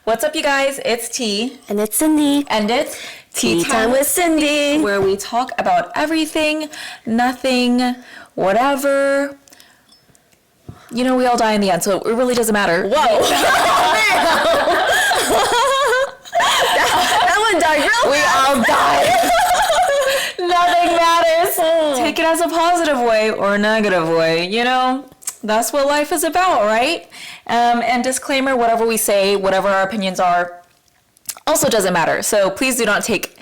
What's up, you guys? It's T. And it's Cindy. And it's Tea Time with Cindy. Where we talk about everything, nothing, whatever. You know, we all die in the end, so it really doesn't matter. Whoa. that one died real We all die. Nothing matters. Take it as a positive way or a negative way, you know? That's what life is about, right? And disclaimer, whatever we say, whatever our opinions are, also doesn't matter. So please do not take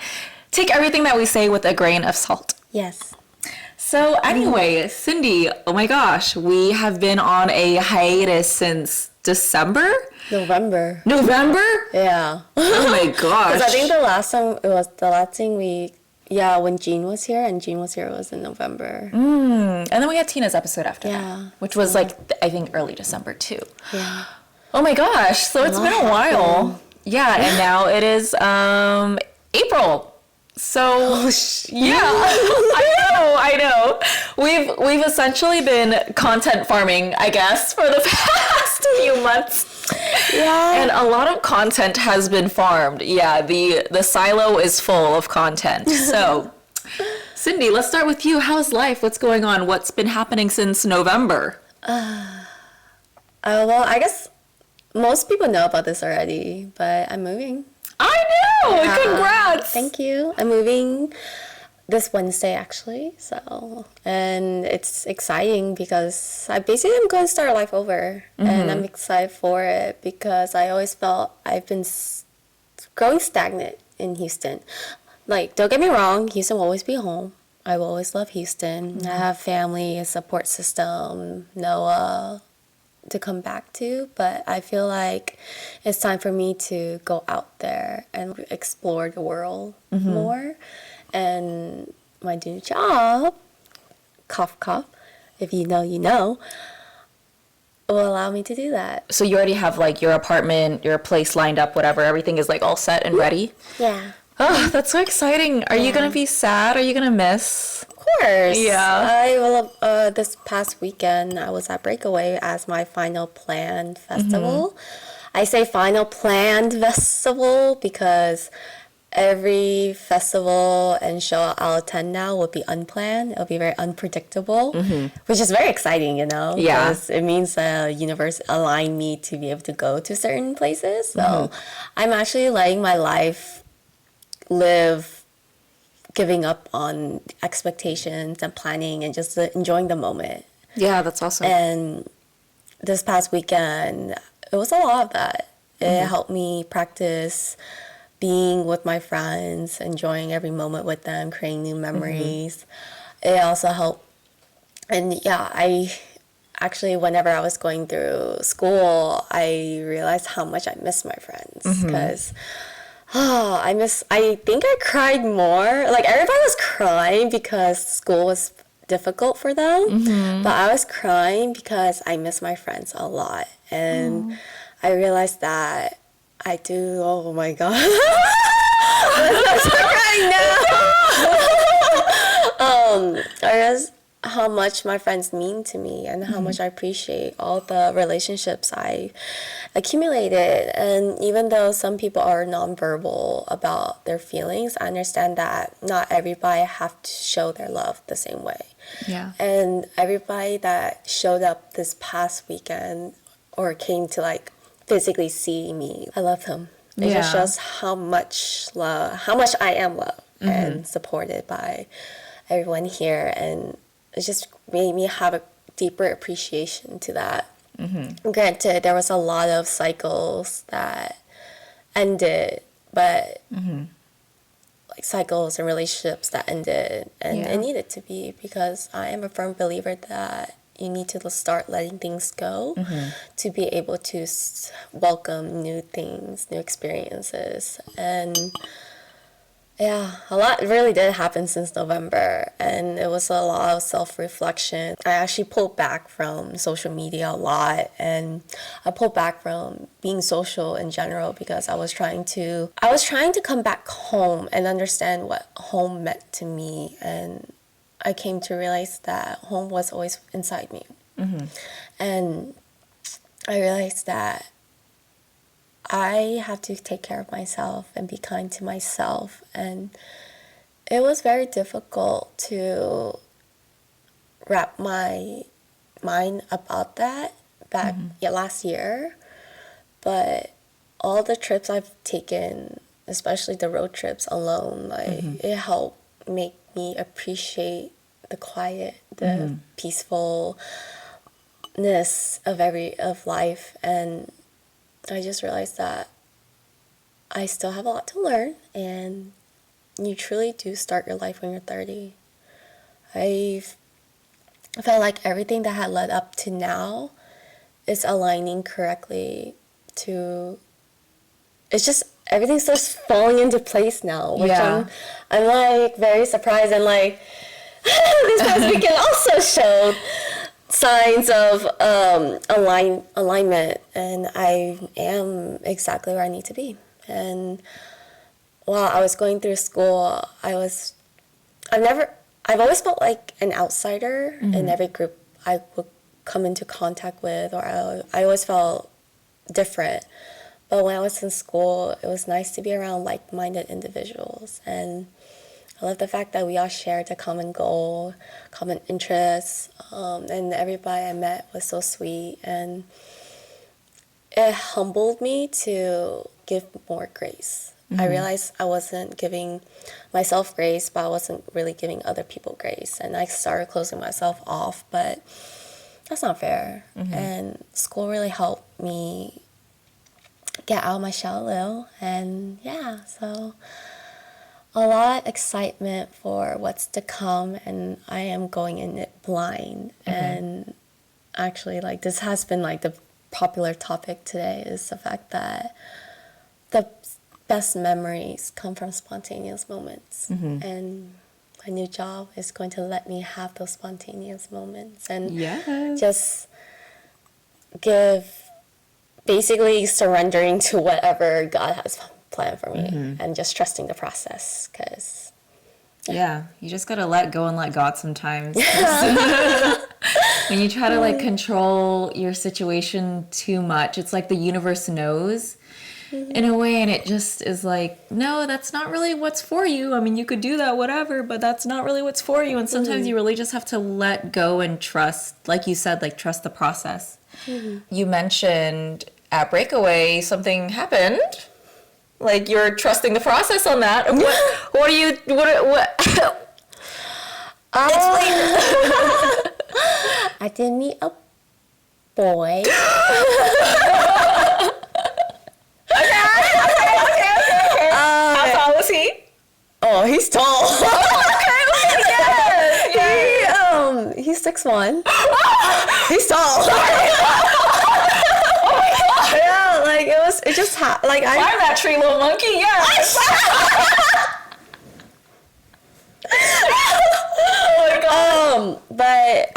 everything that we say with a grain of salt. Yes. So anyway, Cindy, oh my gosh, we have been on a hiatus since December? November? Oh Yeah. my gosh. Because I think the last thing when Jean was here, and Jean was here was in November. And then we had Tina's episode after that, Yeah. which was like, I think early December too. Yeah. Oh my gosh, so it's been a while. Yeah, and now it is April. So yeah, I know. We've essentially been content farming, I guess, for the past few months. Yeah. And a lot of content has been farmed. Yeah, the silo is full of content. So, Cindy, let's start with you. How's life? What's going on? What's been happening since November? Well, I guess most people know about this already, but I'm moving. I know! Yeah. Congrats! Thank you. I'm moving this Wednesday, actually. And it's exciting because I basically am going to start life over. And I'm excited for it because I always felt I've been growing stagnant in Houston. Like, don't get me wrong, Houston will always be home. I will always love Houston. I have family, a support system, Noah to come back to, but I feel like it's time for me to go out there and explore the world more. And my new job, cough cough, if you know you know, will allow me to do that. So you already have like your apartment, your place lined up, whatever, everything is like all set and ready? Yeah. Oh, that's so exciting. Are you gonna be sad? Are you gonna miss? Of course. Yeah. I will. This past weekend, I was at Breakaway as my final planned festival. I say final planned festival because every festival and show I'll attend now will be unplanned. It'll be very unpredictable, which is very exciting, you know? Yeah. Because it means the universe aligned me to be able to go to certain places. So I'm actually letting my life live, giving up on expectations and planning and just enjoying the moment. Yeah, that's awesome. And this past weekend, it was a lot of that. It helped me practice being with my friends, enjoying every moment with them, creating new memories. It also helped. And yeah, I actually, whenever I was going through school, I realized how much I miss my friends because I think I cried more. Like, everybody was crying because school was difficult for them, but I was crying because I miss my friends a lot. And I realized that I do. Oh my god. I'm crying now. I realized how much my friends mean to me and how much I appreciate all the relationships I accumulated. And even though some people are nonverbal about their feelings, I understand that not everybody have to show their love the same way. Yeah. And everybody that showed up this past weekend or came to like physically see me, I love them. It just shows how much I am loved and supported by everyone here, and it just made me have a deeper appreciation to that. Granted, there was a lot of cycles that ended, but like cycles and relationships that ended, and it needed to be, because I am a firm believer that you need to start letting things go to be able to welcome new things, new experiences. And yeah, a lot really did happen since November, and it was a lot of self-reflection. I actually pulled back from social media a lot, and I pulled back from being social in general because I was trying to come back home and understand what home meant to me. And I came to realize that home was always inside me. And I realized that I have to take care of myself and be kind to myself. And it was very difficult to wrap my mind about that back last year. But all the trips I've taken, especially the road trips alone, like it helped make me appreciate the quiet, the peacefulness of life. And I just realized that I still have a lot to learn, and you truly do start your life when you're 30. I felt like everything that had led up to now is aligning correctly to, it's just everything's just falling into place now, which I'm like very surprised. And like this past weekend also showed signs of alignment, and I am exactly where I need to be. And while I was going through school, I've always felt like an outsider in every group I would come into contact with, or I always felt different. But when I was in school, it was nice to be around like-minded individuals. And I love the fact that we all shared a common goal, common interests, and everybody I met was so sweet. And it humbled me to give more grace. I realized I wasn't giving myself grace, but I wasn't really giving other people grace. And I started closing myself off, but that's not fair. And school really helped me get out of my shell a little. And yeah, so a lot of excitement for what's to come, and I am going in it blind. And actually, like, this has been like the popular topic today, is the fact that the best memories come from spontaneous moments. And my new job is going to let me have those spontaneous moments and just basically surrendering to whatever God has planned for me and just trusting the process, because you just gotta let go and let God sometimes. When you try to like control your situation too much, it's like the universe knows in a way, and it just is like, no, that's not really what's for you. I mean, you could do that, whatever, but that's not really what's for you. And sometimes you really just have to let go and trust, like you said, like trust the process. You mentioned at Breakaway something happened. Like, you're trusting the process on that. What I did meet a boy. Okay. How tall was he? Oh, he's tall. He's 6'1". He's tall. Yeah, like it just like I'm that tree little monkey, Oh my god. But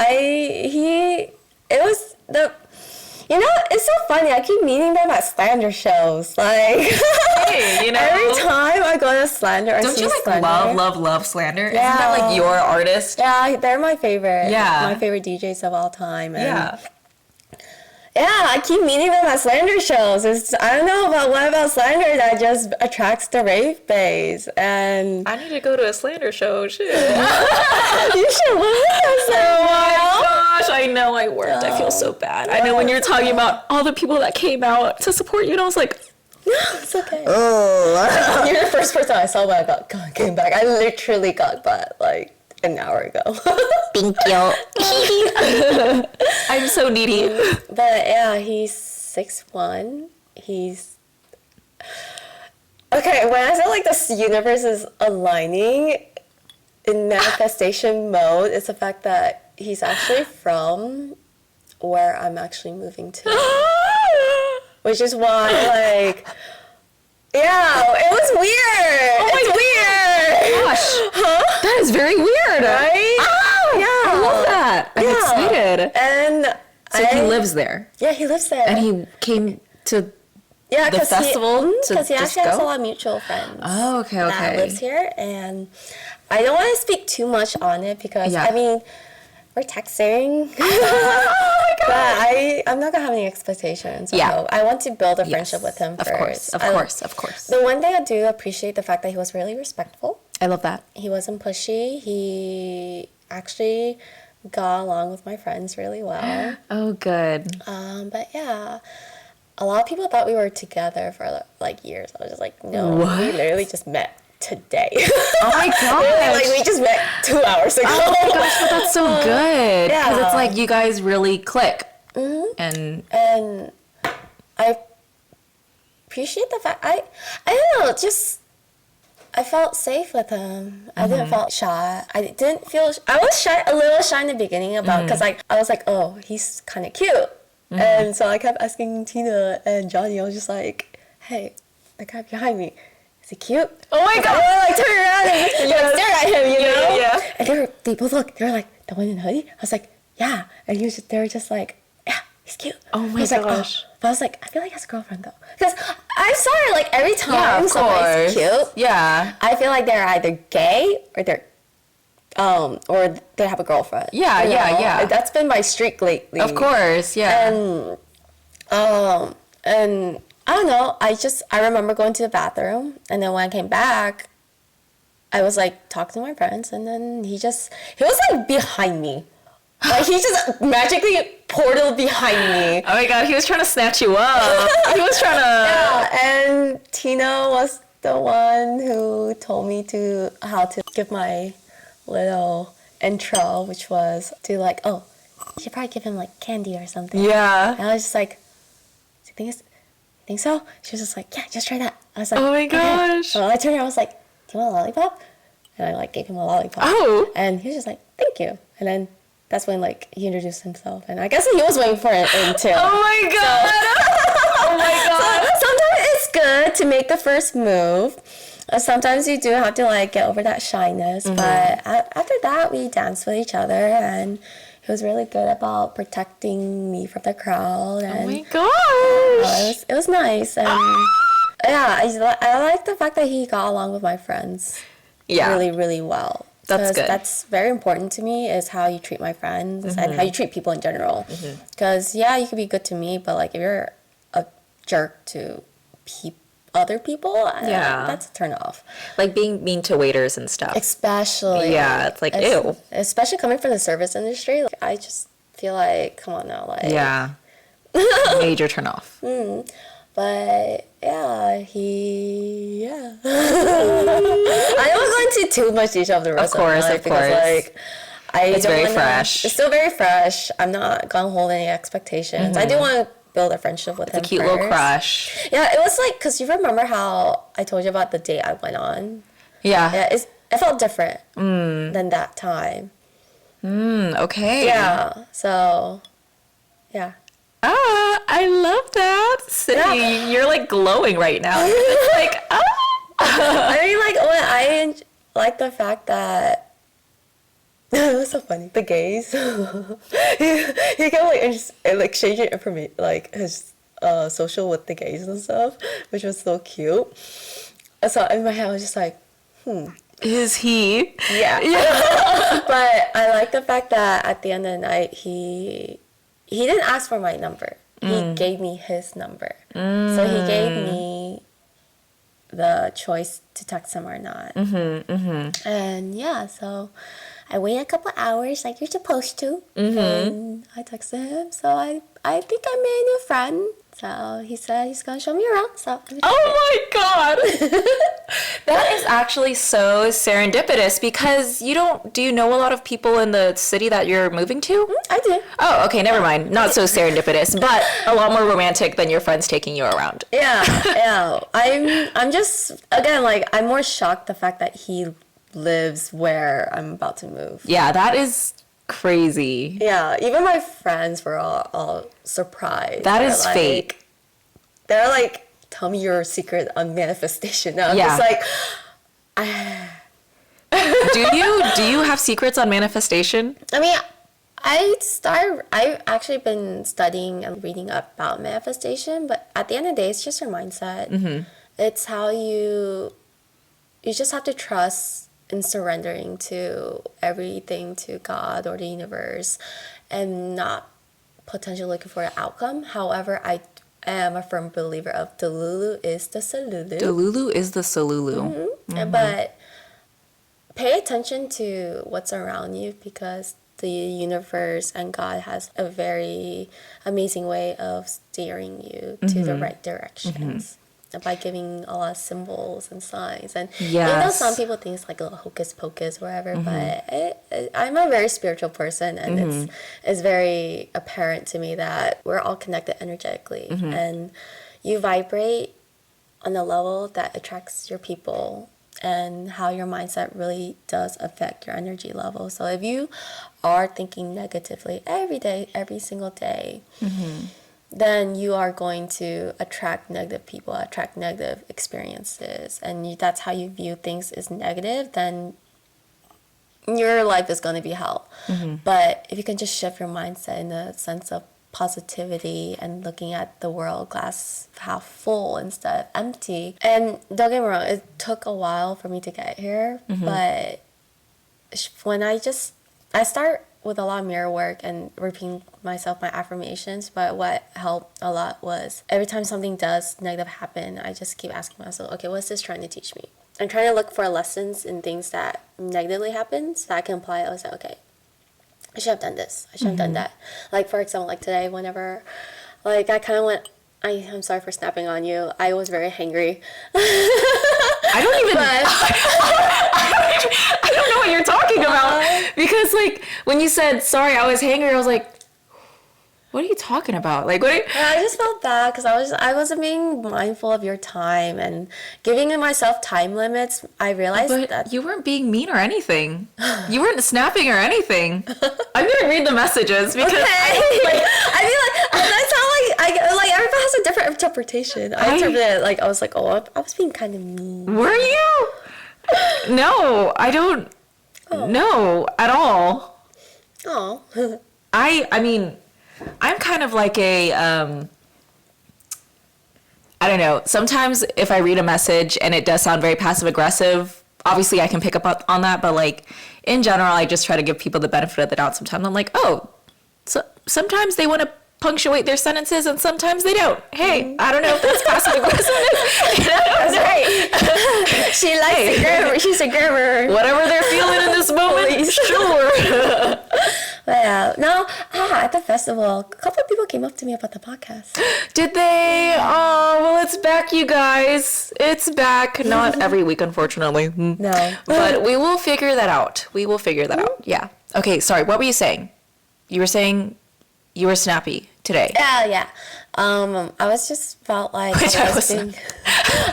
it's so funny. I keep meeting them at slander shows. Like, hey, every time I go to slander, don't you like slander, love slander? Isn't that like your artist? Yeah, they're my favorite. Yeah, my favorite DJs of all time. And I keep meeting them at slander shows. I don't know what about slander that just attracts the rave bays. And I need to go to a slander show. Shit. You should work at slander. Oh my gosh, I know I worked. I feel so bad. I know when you're talking about all the people that came out to support you, and I was like, no, it's okay. Oh, you're the first person I saw when I came back. I literally got that like an hour ago. Thank you. I'm so needy. But yeah, he's 6'1". Okay, when I said like the universe is aligning in manifestation mode, it's the fact that he's actually from where I'm actually moving to. Which is why, like, yeah, it was weird. Oh, it's weird. Gosh. Huh? That is very weird. Right? Oh, yeah. I love that. I'm excited. And so he lives there. Yeah, he lives there. And he came to the festival because he actually has a go? lot of mutual friends. Oh, okay. That lives here, and I don't want to speak too much on it because I mean, We're texting. Oh my But I'm not gonna have any expectations. I want to build a friendship with him first. Of course. The one thing I do appreciate the fact that he was really respectful. I love that. He wasn't pushy. He actually got along with my friends really well. Oh, good. But yeah, a lot of people thought we were together for like years. I was just like, no, we literally just met today. Oh my gosh. Like we just met 2 hours ago. Oh my gosh, but that's so good. Yeah. Because it's like you guys really click. Mm-hmm. And I appreciate the fact I don't know, just I felt safe with him. I didn't feel shy. I was a little shy in the beginning about because I was like, oh, he's kind of cute. And so I kept asking Tina and Johnny. I was just like, hey, the guy behind me, is he cute? oh my god. I would like turn around and like, stare at him, you know? Yeah. And they both looked. They were like, the one in the hoodie? I was like, yeah. And they were just like, yeah, he's cute. Oh my I was gosh. Like, oh. But I was like, I feel like he has a girlfrild though. Because I saw her like every time Yeah, of somebody's course. cute. Yeah. I feel like they're either gay or or they have a girlfriend. Yeah, you know? yeah. That's been my streak lately. Of course, yeah. And I don't know. I remember going to the bathroom, and then when I came back, I was like talking to my friends, and then he was like behind me, like he just magically portaled behind me. Oh my god, he was trying to snatch you up. He was trying to. Yeah, and Tina was the one who told me how to give my little intro, which was to like, oh, you should probably give him like candy or something. Yeah. And I was just like, you think so? She was just like, yeah, just try that. I was like, Oh my okay. gosh. So I turned around, I was like, do you want a lollipop? And I like gave him a lollipop. Oh. And he was just like, thank you. And then that's when like he introduced himself, and I guess he was waiting for it too. Oh my god. Oh my god. So sometimes it's good to make the first move. Sometimes you do have to like get over that shyness, but after that we danced with each other, and he was really good about protecting me from the crowd. And Oh my gosh. it was nice, and yeah, I like the fact that he got along with my friends really, really well. That's good. That's very important to me, is how you treat my friends and how you treat people in general. Because yeah, you could be good to me, but like if you're a jerk to other people, that's a turn off. Like being mean to waiters and stuff. Especially. Yeah, it's like, ew. Especially coming from the service industry. Like, I just feel like, come on now. Like, Yeah. Major turn off. But yeah, I don't go into too much detail of the rest of my life because like it's very fresh. It's still very fresh. I'm not gonna hold any expectations. I do want to build a friendship with him. It's a cute little crush. Yeah, it was like, because you remember how I told you about the date I went on? Yeah. It felt different than that time. Okay. Yeah. So, yeah. Ah, I love that. Sydney, you're like glowing right now. It's like, I mean, like, I like the fact that it was so funny. The gays, he kept like exchanging information, like his social with the gays and stuff, which was so cute. So in my head, I was just like, is he? Yeah. But I like the fact that at the end of the night, he didn't ask for my number. He gave me his number. So he gave me the choice to text him or not. And yeah, so I waited a couple hours like you're supposed to. And I texted him. So I think I made a new friend. So he said he's going to show me around. So Oh my god. That is actually so serendipitous because do you know a lot of people in the city that you're moving to? I did. Oh, okay, never mind. Not so serendipitous, but a lot more romantic than your friends taking you around. Yeah. I'm just, again, like, I'm more shocked the fact that he lives where I'm about to move. Yeah, that is crazy. Yeah, even my friends were all surprised. That is like, fake. They're like, tell me your secret on manifestation. Now Yeah. I'm just like, Do you have secrets on manifestation? I mean, I've actually been studying and reading up about manifestation, but at the end of the day, it's just your mindset. It's how you just have to trust in surrendering to everything to God or the universe and not potentially looking for an outcome. However, I am a firm believer of the Lulu is the Salulu. The Lulu is the Salulu. But pay attention to what's around you, because the universe and God has a very amazing way of steering you to the right directions. By giving a lot of symbols and signs. And some people think it's like a hocus pocus, whatever, but I'm a very spiritual person, and it's very apparent to me that we're all connected energetically, and you vibrate on a level that attracts your people, and how your mindset really does affect your energy level. So if you are thinking negatively every day, every single day, then you are going to attract negative people, attract negative experiences, and that's how you view things as negative, then your life is going to be hell. But if you can just shift your mindset in the sense of positivity and looking at the world glass half full instead of empty. And don't get me wrong, it took a while for me to get here, but when I start with a lot of mirror work and repeating myself my affirmations, but what helped a lot was every time something does negative happen, I just keep asking myself, okay, what's this trying to teach me? I'm trying to look for lessons in things that negatively happen so that I can apply it. I was like, okay, I should have done this, I should have done that. Like, for example, like today, whenever, like, I kind of went, I'm sorry for snapping on you, I was very hangry. I don't know what you're talking about, because like when you said sorry I was hangry, I was like, what are you talking about? Like, what? I just felt bad because I wasn't being mindful of your time and giving myself time limits. I realized that you weren't being mean or anything. You weren't snapping or anything. I'm gonna read the messages because I feel like that's how like everybody has a different interpretation. I interpreted it like I was like, oh, I was being kind of mean. Were you? No, I don't know at all. Oh. I mean, I'm kind of like a, I don't know. Sometimes if I read a message and it does sound very passive aggressive, obviously I can pick up on that. But like in general, I just try to give people the benefit of the doubt. Sometimes I'm like, oh, so sometimes they want to punctuate their sentences and sometimes they don't. Hey, I don't know if that's passive aggressive. That's right. She likes grammar. She's a grammar. Whatever they're feeling in this moment, sure. But no, at the festival, a couple of people came up to me about the podcast. Did they? Oh, well, it's back, you guys. It's back. Not every week, unfortunately. No. But we will figure that out. We will figure that out. Yeah. Okay, sorry. What were you saying? You were saying you were snappy today. Yeah. I was just felt like I felt like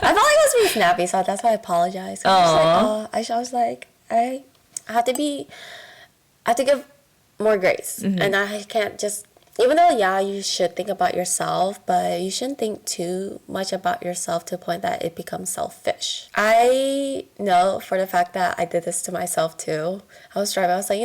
I was being snappy, so that's why I apologized. I was like, I have to give more grace, and I can't just, even though you should think about yourself, but you shouldn't think too much about yourself to the point that it becomes selfish. I know for the fact that I did this to myself too. I was driving, I was like,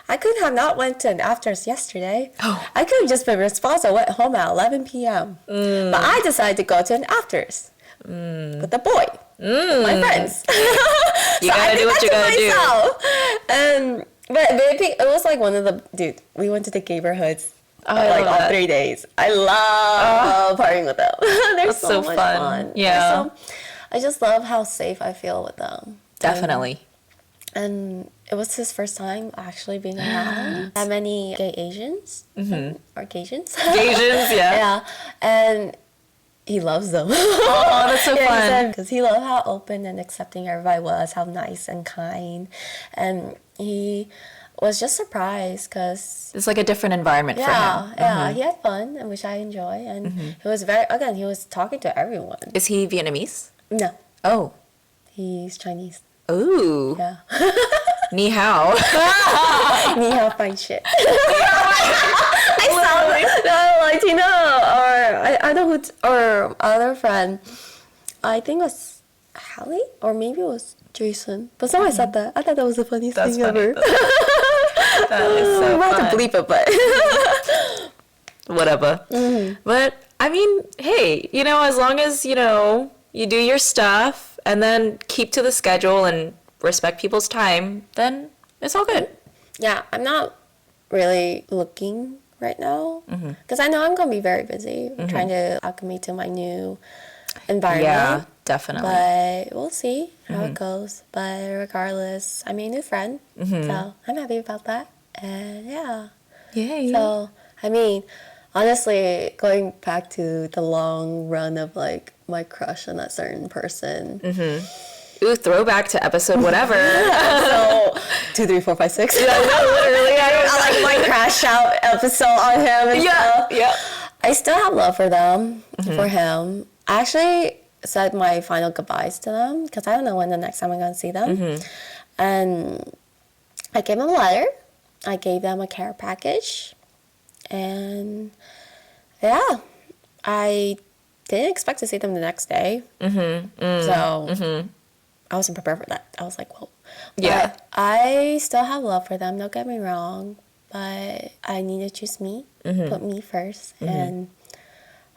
I could have not went to an afters yesterday. I could have just been responsible. I went home at 11 p.m. But I decided to go to an afters with the boy, with my friends. You gotta do what you gotta do. But it was like one of the, we went to the neighborhoods like all 3 days. I love partying with them. They're so much fun. Yeah. I just love how safe I feel with them. Definitely. And it was his first time actually being around that many gay Asians. Or Gaysians. Gaysians, yeah. Yeah. And he loves them. Oh, that's so fun. Because he loved how open and accepting everybody was, how nice and kind. And he was just surprised because it's like a different environment for him. Yeah, he had fun, and which I enjoy. And he was he was talking to everyone. Is he Vietnamese? No. Oh. He's Chinese. Ooh. Yeah. Ni hao. Ni hao fine shit. I sound like Latino, or I know or other friend. I think it was Hallie, or maybe it was Jason. But somebody said that. I thought that was the funniest thing ever. That is so we fun. have to bleep it, but whatever. But I mean, hey, as long as you do your stuff and then keep to the schedule and respect people's time, then it's all good. Yeah, I'm not really looking right now because I know I'm going to be very busy trying to acclimate to my new environment. Yeah, definitely. But we'll see how it goes. But regardless, I made a new friend. So I'm happy about that. And yeah. Yay. So, I mean, honestly, going back to the long run of like my crush on that certain person. Ooh, throwback to episode whatever. So 2, 3, 4, 5, 6. Yeah, no, literally. I like my crash out episode on him and stuff. Yeah. I still have love for them, for him. I actually said my final goodbyes to them because I don't know when the next time I'm going to see them. And I gave them a letter. I gave them a care package. And yeah, I didn't expect to see them the next day. So I wasn't prepared for that. I was like, well, Yeah. But I still have love for them. Don't get me wrong. But I need to choose me, put me first. And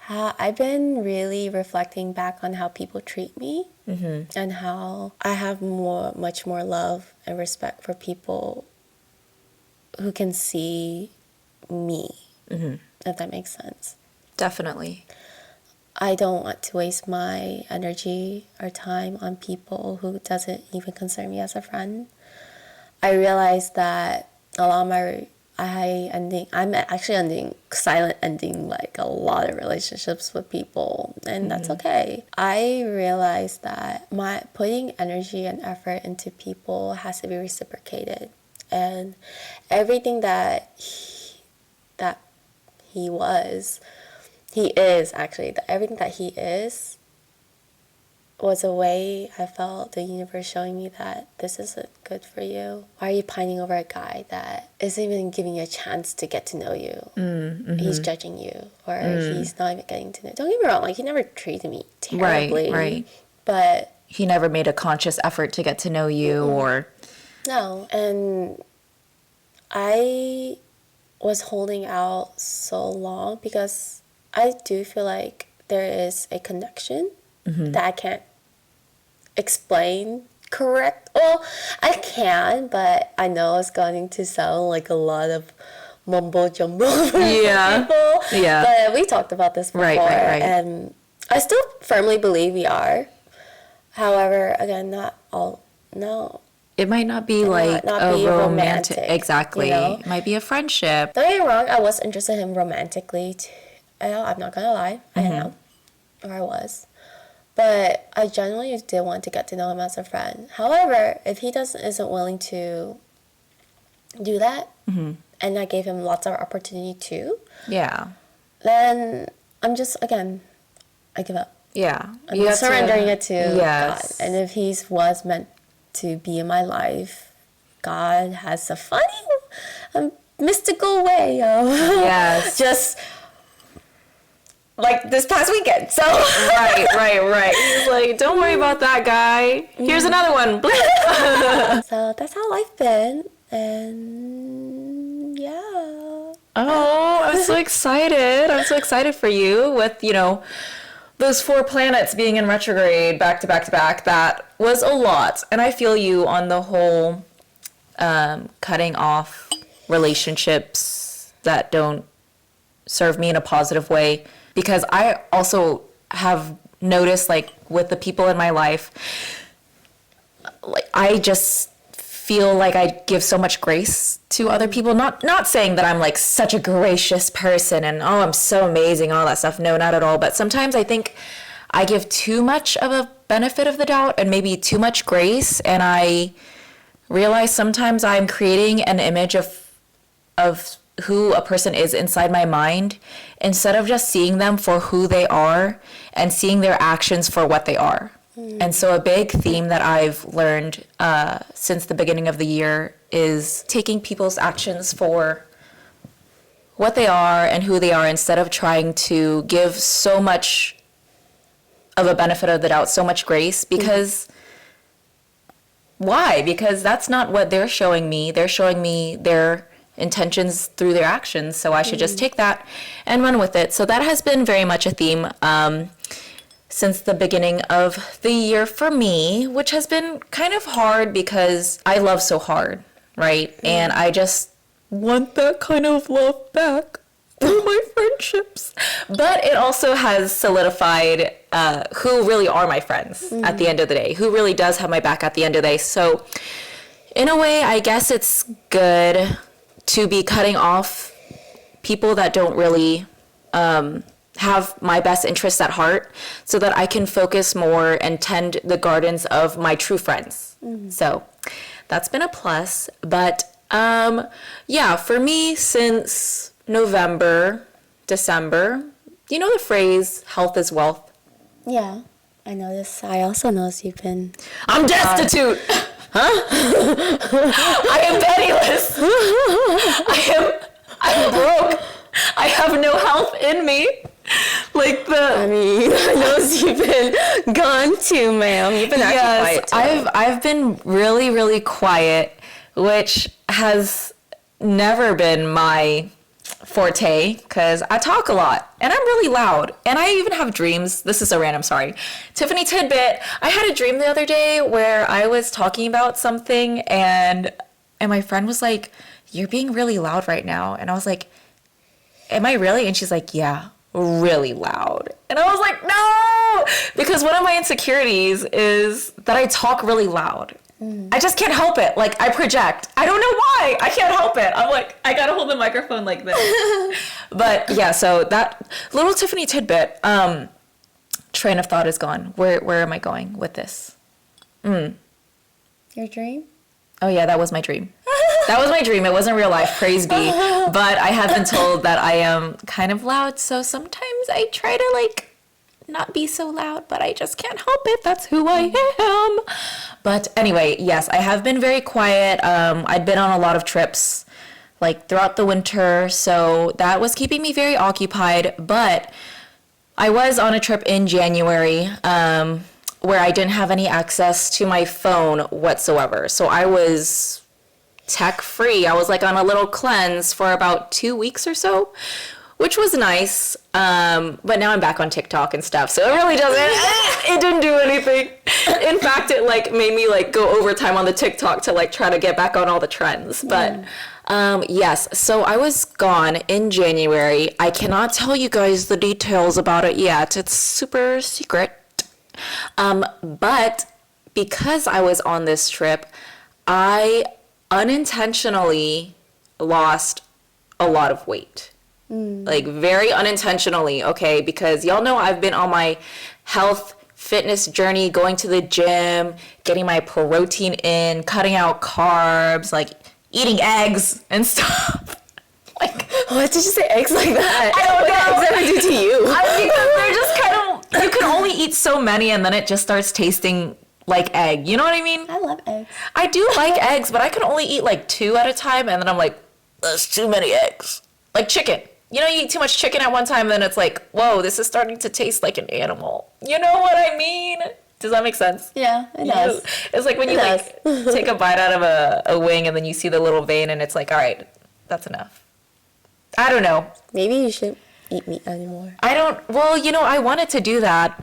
I've been really reflecting back on how people treat me and how I have much more love and respect for people who can see me, if that makes sense. Definitely. I don't want to waste my energy or time on people who doesn't even consider me as a friend. I realized that a lot of my I'm actually silent ending like a lot of relationships with people, and that's okay. I realized that my putting energy and effort into people has to be reciprocated, and everything that everything that he is was a way I felt the universe showing me that this isn't good for you. Why are you pining over a guy that isn't even giving you a chance to get to know you? He's judging you, or he's not even getting to know. Don't get me wrong, like he never treated me terribly. Right. But he never made a conscious effort to get to know you or... No, and I was holding out so long because I do feel like there is a connection that I can't explain correct. Well, I can, but I know it's going to sound like a lot of mumbo jumbo for people. Yeah. But we talked about this before, right. and I still firmly believe we are. However, again, not all. No. It might not be like not be romantic. Exactly. You know? It might be a friendship. Don't get me wrong, I was interested in him romantically. I'm not going to lie. I am. Or I was. But I genuinely did want to get to know him as a friend. However, if he isn't willing to do that, and I gave him lots of opportunity too, then I'm just, again, I give up. Yeah. I'm surrendering it to God. And if he was meant to be in my life, God has a funny, mystical way of just... like this past weekend. So right. He's like, don't worry about that guy. Here's another one. So that's how life been, and yeah. Oh, I'm so excited. I'm so excited for you with, those 4 planets being in retrograde back to back to back. That was a lot. And I feel you on the whole cutting off relationships that don't serve me in a positive way. Because I also have noticed, like, with the people in my life, like, I just feel like I give so much grace to other people. Not saying that I'm, like, such a gracious person and, oh, I'm so amazing, all that stuff. No, not at all. But sometimes I think I give too much of a benefit of the doubt and maybe too much grace. And I realize sometimes I'm creating an image of who a person is inside my mind instead of just seeing them for who they are and seeing their actions for what they are. And so a big theme that I've learned since the beginning of the year is taking people's actions for what they are and who they are instead of trying to give so much of a benefit of the doubt, so much grace, because why? Because that's not what they're showing me. They're showing me their intentions through their actions, so I should just take that and run with it. So that has been very much a theme. since the beginning of the year for me, which has been kind of hard because I love so hard, right? And I just want that kind of love back through my friendships. But it also has solidified who really are my friends at the end of the day, who really does have my back at the end of the day. So in a way, I guess it's good to be cutting off people that don't really have my best interests at heart so that I can focus more and tend the gardens of my true friends. So that's been a plus. But yeah, for me, since November, December, you know the phrase, health is wealth? Yeah, I noticed. I also noticed you've been... I'm destitute! Huh? I am penniless. I'm broke. I have no health in me. I mean, I noticed you've been gone too, ma'am. You've been acting quiet too. I've been really, really quiet, which has never been my forte because I talk a lot and I'm really loud and I even have dreams. This is so random, sorry. Tiffany tidbit. I had a dream the other day where I was talking about something and my friend was like, "You're being really loud right now." And I was like, "Am I really?" And she's like, "Yeah, really loud." And I was like, "No!" Because one of my insecurities is that I talk really loud. I just can't help it. Like, I project. I don't know why. I can't help it. I'm like, I gotta hold the microphone like this. But yeah, so that little Tiffany tidbit, train of thought is gone. Where am I going with this? Your dream? Oh yeah, that was my dream. That was my dream. It wasn't real life, praise be. But I have been told that I am kind of loud, so sometimes I try to like not be so loud, but I just can't help it. That's who I am. But anyway, yes, I have been very quiet. I've been on a lot of trips like throughout the winter, so that was keeping me very occupied. But I was on a trip in January where I didn't have any access to my phone whatsoever. So I was tech free. I was like on a little cleanse for about 2 weeks or so, which was nice. But now I'm back on TikTok and stuff. So it really doesn't, it didn't do anything. In fact, it like made me like go overtime on the TikTok to like try to get back on all the trends. But yes, so I was gone in January. I cannot tell you guys the details about it yet. It's super secret. But because I was on this trip, I unintentionally lost a lot of weight. Like very unintentionally, okay? Because y'all know I've been on my health fitness journey, going to the gym, getting my protein in, cutting out carbs, like eating eggs and stuff. Like, what did you say eggs like that? I don't know. What did eggs ever do to you? Because they're just kind of, you can only eat so many and then it just starts tasting like egg. You know what I mean? I love eggs. I do like eggs, but I can only eat like 2 at a time and then I'm like, that's too many eggs. Like chicken. You know, you eat too much chicken at one time, then it's like, whoa, this is starting to taste like an animal. You know what I mean? Does that make sense? Yeah, it does. It's like when you like take a bite out of a wing and then you see the little vein and it's like, all right, that's enough. I don't know. Maybe you shouldn't eat meat anymore. Well, you know, I wanted to do that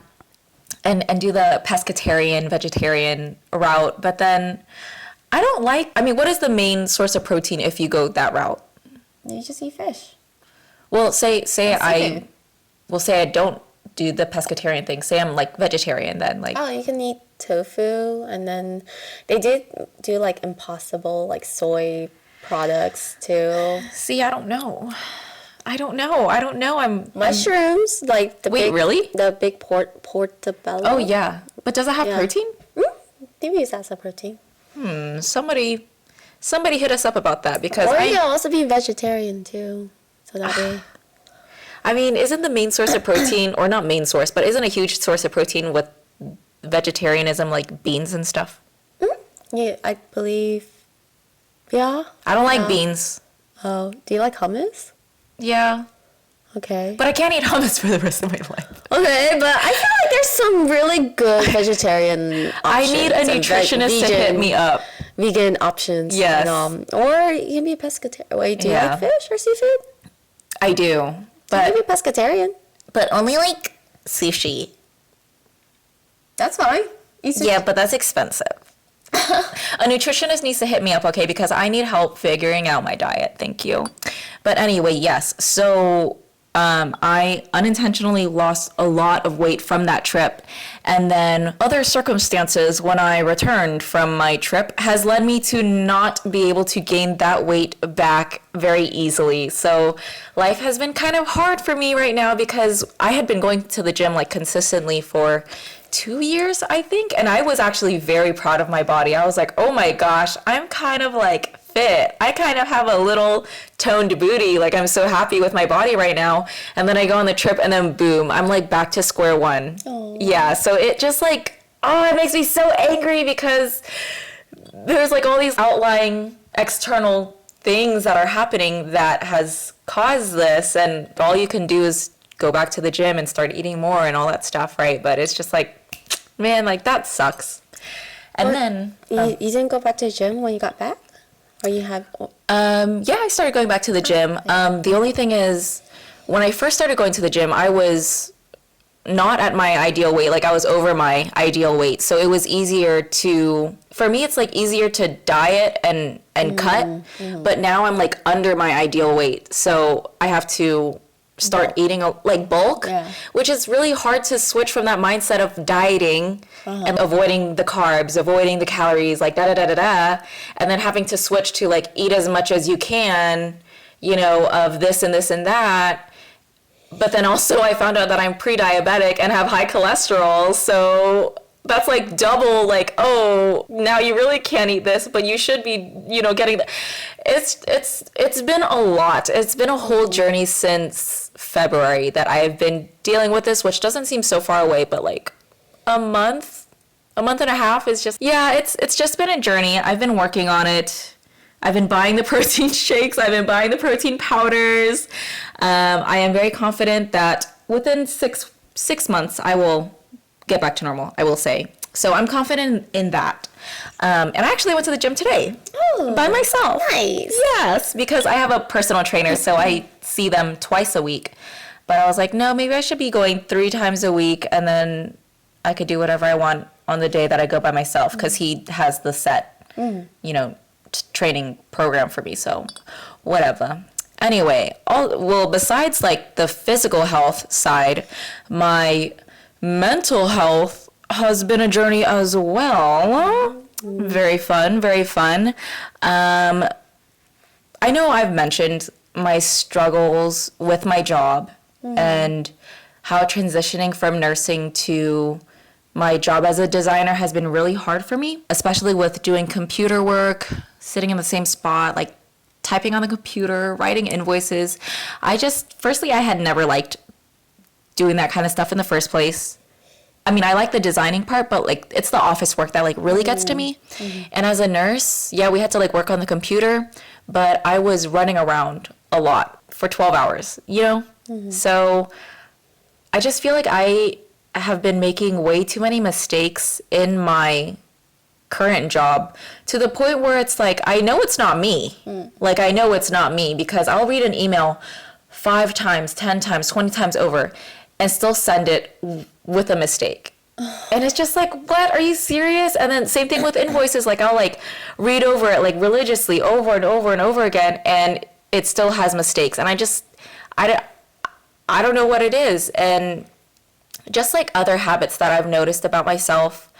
and do the pescatarian, vegetarian route, but then I don't like, I mean, what is the main source of protein if you go that route? You just eat fish. Well, say I don't do the pescatarian thing. Say I'm like vegetarian then, like. Oh, you can eat tofu, and then they did do like impossible like soy products too. See, I don't know. I'm mushrooms like the really? The big portobello. Oh yeah, but does it have protein? Maybe it has a protein. Somebody hit us up about that because you can also be vegetarian too. So that way. I mean, isn't the main source of protein, or not main source, but isn't a huge source of protein with vegetarianism like beans and stuff? Yeah, I believe. Yeah. I don't like beans. Oh, do you like hummus? Yeah. Okay. But I can't eat hummus for the rest of my life. Okay, but I feel like there's some really good vegetarian options. I need a nutritionist to hit me up. Vegan options. Yes. Or you can be a pescatarian. Wait, do you like fish or seafood? I do. But you can be a pescatarian. But only like sushi. That's fine. Yeah, but that's expensive. A nutritionist needs to hit me up, okay? Because I need help figuring out my diet. Thank you. But anyway, yes. So I unintentionally lost a lot of weight from that trip. And then other circumstances when I returned from my trip has led me to not be able to gain that weight back very easily. So life has been kind of hard for me right now because I had been going to the gym like consistently for 2 years, I think. And I was actually very proud of my body. I was like, oh my gosh, I'm kind of like fit. I kind of have a little toned booty. Like I'm so happy with my body right now. And then I go on the trip and then boom, I'm like back to square one. Aww. Yeah. So it just like, it makes me so angry because there's like all these outlying external things that are happening that has caused this. And all you can do is go back to the gym and start eating more and all that stuff, right? But it's just like, man, like that sucks. And then you didn't go back to the gym when you got back, or you have? Yeah, I started going back to the gym. The only thing is, when I first started going to the gym, I was not at my ideal weight. Like I was over my ideal weight, so it was easier to. For me, it's like easier to diet and cut. But now I'm like under my ideal weight, so I have to start eating like bulk, which is really hard to switch from that mindset of dieting and avoiding the carbs, avoiding the calories, like and then having to switch to like eat as much as you can, you know, of this and this and that. But then also I found out that I'm pre-diabetic and have high cholesterol, so that's like double, like, oh, now you really can't eat this, but you should be, you know, getting it's been a lot. It's been a whole journey since February that I have been dealing with this, which doesn't seem so far away, but like a month and a half is just, yeah, it's just been a journey. I've been working on it. I've been buying the protein shakes. I've been buying the protein powders. I am very confident that within six months, I will get back to normal, I will say. So I'm confident in that. And I actually went to the gym today by myself. Nice. Yes, because I have a personal trainer, so I see them twice a week. But I was like, no, maybe I should be going 3 times a week, and then I could do whatever I want on the day that I go by myself, because he has the set, you know, training program for me. So whatever. Anyway, besides like the physical health side, my mental health has been a journey as well. Very fun, very fun. I know I've mentioned my struggles with my job and how transitioning from nursing to my job as a designer has been really hard for me, especially with doing computer work, sitting in the same spot, like typing on the computer, writing invoices. Firstly, I had never liked doing that kind of stuff in the first place. I mean, I like the designing part, but like it's the office work that like really gets to me. And as a nurse, yeah, we had to like work on the computer, but I was running around a lot for 12 hours, you know? So I just feel like I have been making way too many mistakes in my current job to the point where it's like, I know it's not me. Like, I know it's not me, because I'll read an email 5 times, 10 times, 20 times over and still send it with a mistake. And it's just like, what? Are you serious? And then same thing with invoices. Like, I'll like read over it like religiously over and over and over again, and it still has mistakes. And I don't know what it is. And just like other habits that I've noticed about myself,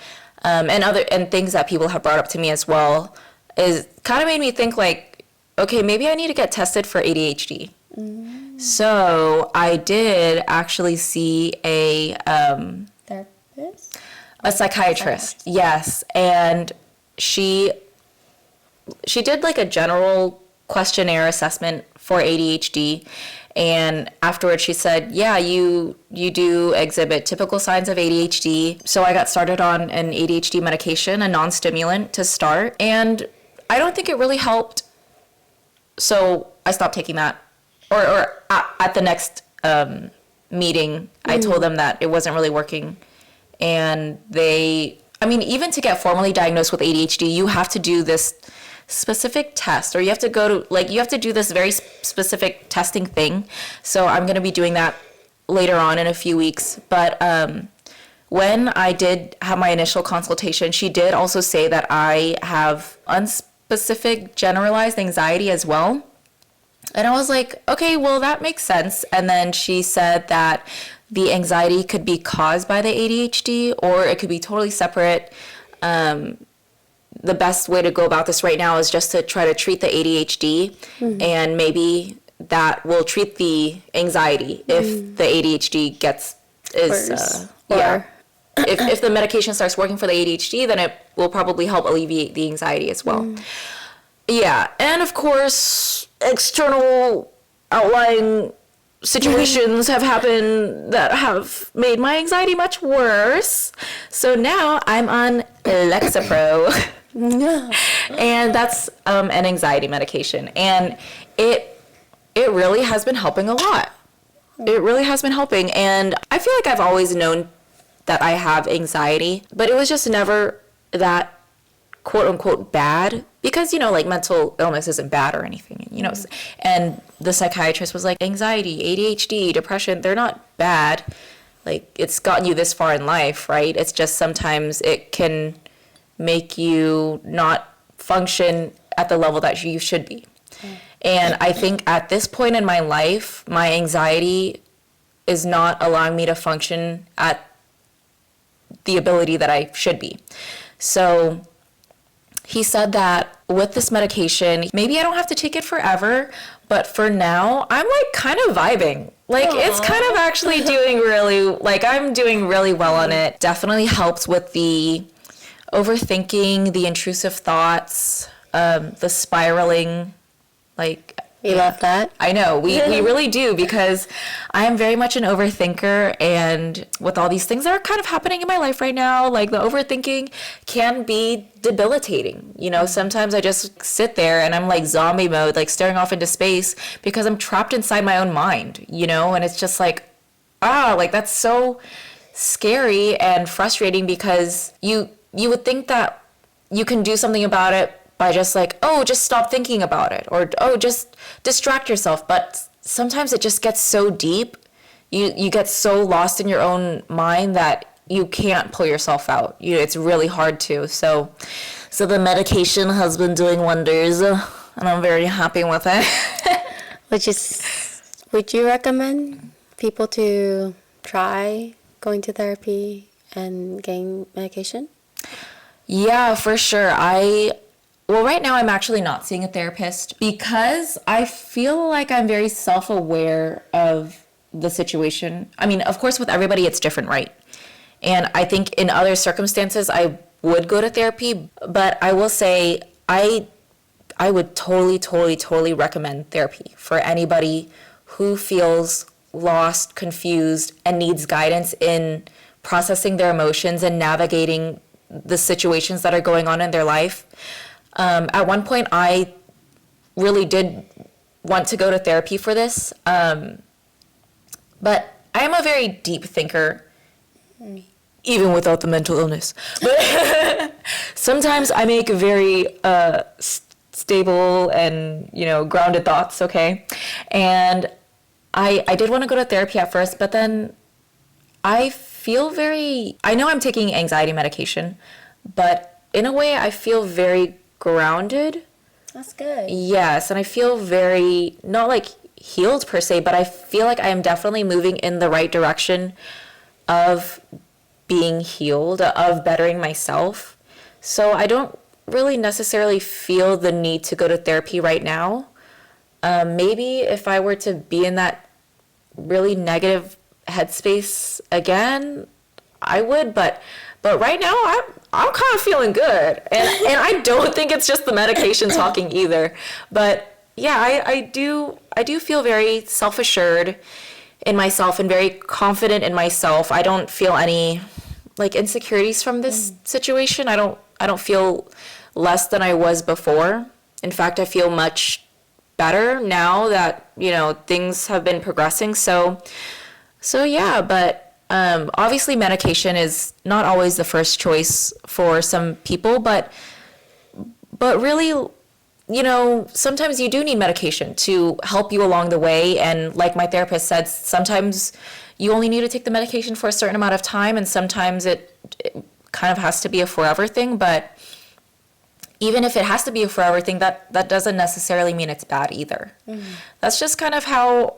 and things that people have brought up to me as well, is kind of made me think like, okay, maybe I need to get tested for ADHD. So I did actually see a therapist, a psychiatrist. Yes, and she did like a general questionnaire assessment for ADHD. And afterwards she said, yeah, you do exhibit typical signs of ADHD. So I got started on an ADHD medication, a non-stimulant to start. And I don't think it really helped. So I stopped taking that. Or at the next meeting, I told them that it wasn't really working. And even to get formally diagnosed with ADHD, you have to do this specific test, or you have to you have to do this very specific testing thing. So I'm going to be doing that later on in a few weeks. But when I did have my initial consultation, she did also say that I have unspecific generalized anxiety as well. And I was like, okay, well, that makes sense. And then she said that the anxiety could be caused by the ADHD or it could be totally separate. The best way to go about this right now is just to try to treat the ADHD, and maybe that will treat the anxiety if the ADHD if the medication starts working for the ADHD, then it will probably help alleviate the anxiety as well. Yeah, and of course, external outlying situations have happened that have made my anxiety much worse. So now I'm on Lexapro. And that's an anxiety medication. And it really has been helping a lot. It really has been helping. And I feel like I've always known that I have anxiety, but it was just never that quote unquote bad, because, you know, like mental illness isn't bad or anything, you know. And the psychiatrist was like, anxiety, ADHD, depression, they're not bad. Like, it's gotten you this far in life, right? It's just sometimes it can make you not function at the level that you should be. And I think at this point in my life, my anxiety is not allowing me to function at the ability that I should be. So he said that with this medication, maybe I don't have to take it forever, but for now, I'm like kind of vibing. Like, it's kind of actually doing I'm doing really well on it. Definitely helps with the overthinking, the intrusive thoughts, the spiraling, like... We love that. I know, we really do, because I am very much an overthinker, and with all these things that are kind of happening in my life right now, like the overthinking can be debilitating. You know, sometimes I just sit there and I'm like zombie mode, like staring off into space, because I'm trapped inside my own mind, you know, and it's just like, like that's so scary and frustrating, because you would think that you can do something about it by just like, just stop thinking about it, or just distract yourself. But sometimes it just gets so deep, you get so lost in your own mind that you can't pull yourself out. It's really hard to. So the medication has been doing wonders, and I'm very happy with it. Would you recommend people to try going to therapy and getting medication? Yeah, for sure. Well, right now I'm actually not seeing a therapist, because I feel like I'm very self-aware of the situation. I mean, of course, with everybody, it's different, right? And I think in other circumstances, I would go to therapy, but I will say I would totally recommend therapy for anybody who feels lost, confused, and needs guidance in processing their emotions and navigating the situations that are going on in their life. At one point, I really did want to go to therapy for this, but I am a very deep thinker, even without the mental illness. But sometimes I make very stable and, grounded thoughts, okay? And I did want to go to therapy at first, but then I know I'm taking anxiety medication, but in a way I feel very grounded. That's good. Yes, and I feel very, not like healed per se, but I feel like I am definitely moving in the right direction of being healed, of bettering myself. So I don't really necessarily feel the need to go to therapy right now. Maybe if I were to be in that really negative headspace again, I would, but right now I'm kind of feeling good, and I don't think it's just the medication talking either. But yeah, I do feel very self-assured in myself and very confident in myself. I don't feel any like insecurities from this situation. I don't feel less than I was before. In fact, I feel much better now that things have been progressing. So yeah, but obviously medication is not always the first choice for some people, but really you know, sometimes you do need medication to help you along the way. And like my therapist said, sometimes you only need to take the medication for a certain amount of time, and sometimes it kind of has to be a forever thing. But even if it has to be a forever thing, that doesn't necessarily mean it's bad either. That's just kind of how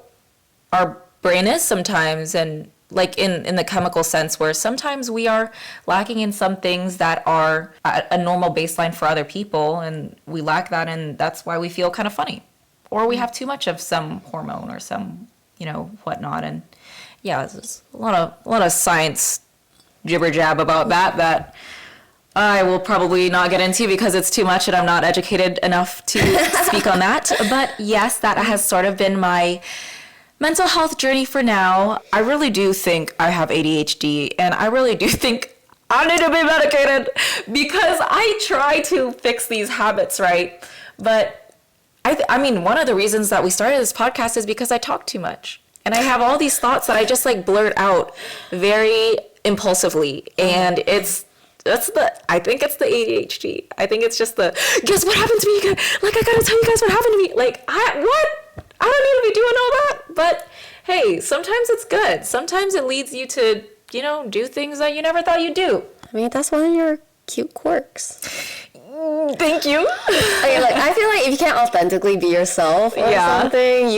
our brain is sometimes, and like in the chemical sense, where sometimes we are lacking in some things that are a normal baseline for other people, and we lack that, and that's why we feel kind of funny, or we have too much of some hormone or some, you know, whatnot. And yeah, there's a lot of science jibber jab about that I will probably not get into because it's too much and I'm not educated enough to speak on that. But yes, that has sort of been my mental health journey for now. I really do think I have ADHD, and I really do think I need to be medicated because I try to fix these habits, right? But I mean, one of the reasons that we started this podcast is because I talk too much. And I have all these thoughts that I just like blurt out very impulsively. And I think it's the ADHD. I think it's just guess what happened to me? Like, I gotta tell you guys what happened to me. Like, what? I don't need to be doing all that. But hey, sometimes it's good. Sometimes it leads you to, you know, do things that you never thought you'd do. I mean, that's one of your cute quirks. Thank you. I feel like if you can't authentically be yourself or something,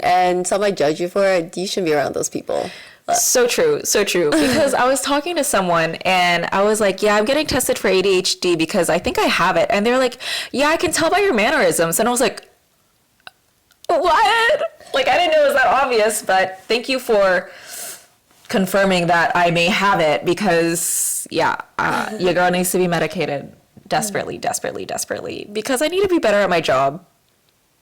and somebody judge you for it, you shouldn't be around those people. So true. Because I was talking to someone and I was like, yeah, I'm getting tested for ADHD because I think I have it. And they're like, yeah, I can tell by your mannerisms. And I was like, what? Like, I didn't know it was that obvious, but thank you for confirming that I may have it because, yeah, your girl needs to be medicated desperately, because I need to be better at my job.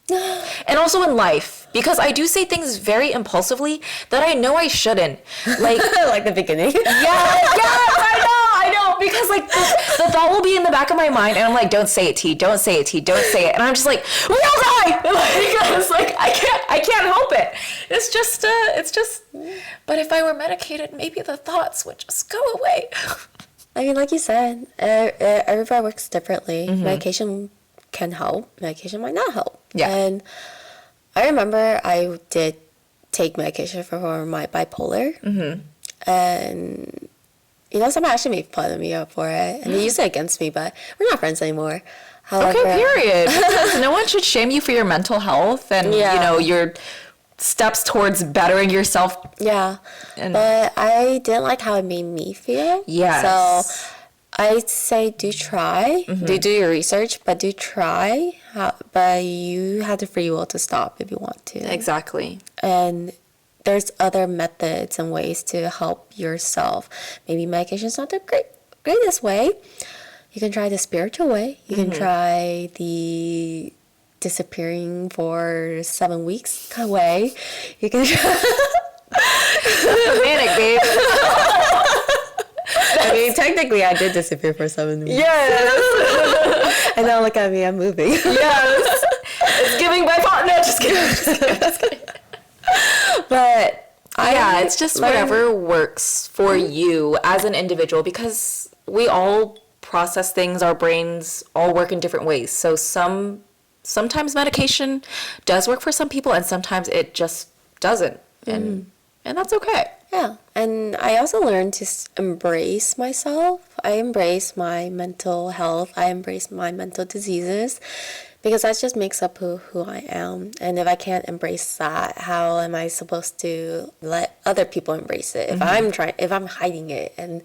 And also in life, because I do say things very impulsively that I know I shouldn't. Like, like the beginning. I know. Because like the thought will be in the back of my mind, and I'm like, don't say it, T. Don't say it. And I'm just like, we all die. It's like I can't help it. It's just. But if I were medicated, maybe the thoughts would just go away. I mean, like you said, everybody works differently. Medication can help. Medication might not help. Yeah. And I remember I did take medication for my bipolar. And, you know, somebody actually made fun of me for it. And they used it against me, but we're not friends anymore. However, okay, period. Because no one should shame you for your mental health and, you know, your steps towards bettering yourself. Yeah. But I didn't like how it made me feel. Yes. So I'd say do try. Do your research, but do try. But you have the free will to stop if you want to. Exactly. And there's other methods and ways to help yourself. Maybe medication's not the greatest way. You can try the spiritual way. You can try the disappearing for 7 weeks way. You can try Manic, babe. I mean, technically, I did disappear for 7 weeks. Yes. And now look at me, I'm moving. Yes. It's giving by partner. Just kidding. But it's just whatever works for you as an individual, because we all process things, our brains all work in different ways. So sometimes medication does work for some people, and sometimes it just doesn't. And that's okay. Yeah. And I also learned to embrace myself. I embrace my mental health. I embrace my mental diseases, because that just makes up who I am. And if I can't embrace that, how am I supposed to let other people embrace it if I'm hiding it? And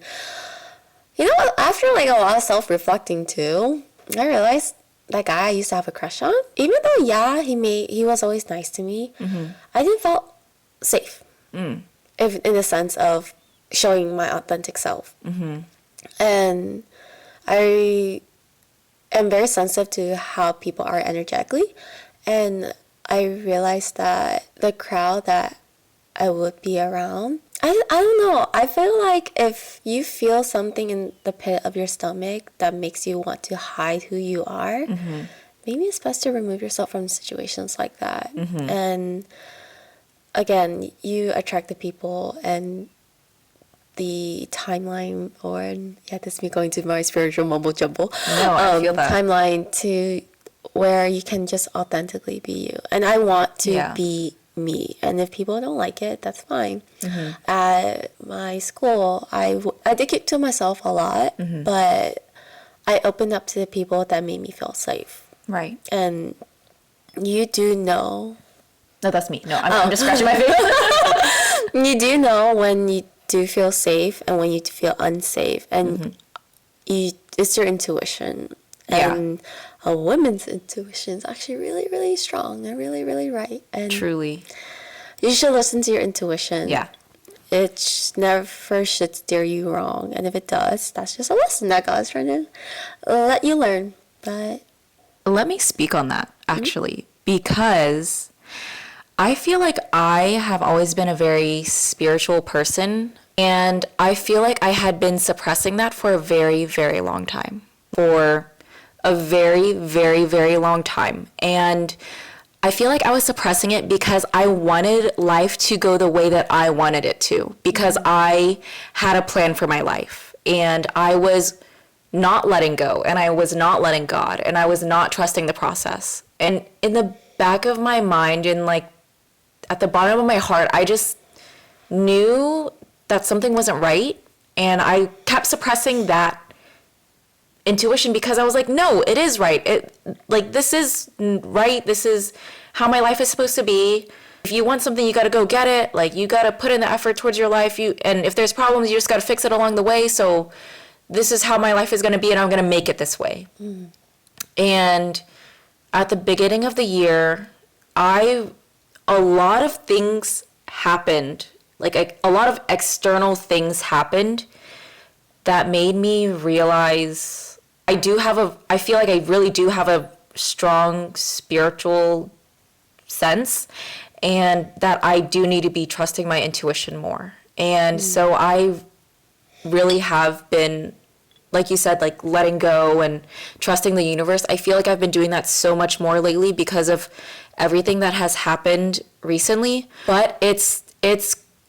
you know, after like a lot of self-reflecting too, I realized that guy I used to have a crush on, even though he was always nice to me, I didn't feel safe. If in the sense of showing my authentic self. And I am very sensitive to how people are energetically, and I realized that the crowd that I would be around, I don't know, I feel like if you feel something in the pit of your stomach that makes you want to hide who you are, maybe it's best to remove yourself from situations like that. And again, you attract the people and the timeline, or this is me going to my spiritual mumble jumble. No, I feel that. Timeline to where you can just authentically be you. And I want to Yeah. be me. And if people don't like it, that's fine. At my school, I did keep to myself a lot, but I opened up to the people that made me feel safe. Right. And you do know. No, that's me. No, I'm just scratching my face. You do know when you do feel safe and when you feel unsafe. And it's your intuition. Yeah. And a woman's intuition is actually really, really strong and really, really right. And Truly. you should listen to your intuition. Yeah. It never should steer you wrong. And if it does, that's just a lesson that God's trying to let you learn. But let me speak on that, actually, because I feel like I have always been a very spiritual person, and I feel like I had been suppressing that for a very, very long time. For a very, very, very long time. And I feel like I was suppressing it because I wanted life to go the way that I wanted it to, because I had a plan for my life, and I was not letting go, and I was not letting God, and I was not trusting the process. And in the back of my mind, and like at the bottom of my heart, I just knew that something wasn't right, and I kept suppressing that intuition because I was like, no, it is right. This is right. This is how my life is supposed to be. If you want something, you got to go get it. Like, you got to put in the effort towards your life. And if there's problems, you just got to fix it along the way. So this is how my life is going to be, and I'm going to make it this way. And at the beginning of the year, a lot of things happened. Like, a lot of external things happened that made me realize I feel like I really do have a strong spiritual sense, and that I do need to be trusting my intuition more. And so I really have been, like you said, like letting go and trusting the universe. I feel like I've been doing that so much more lately because of everything that has happened recently. But it's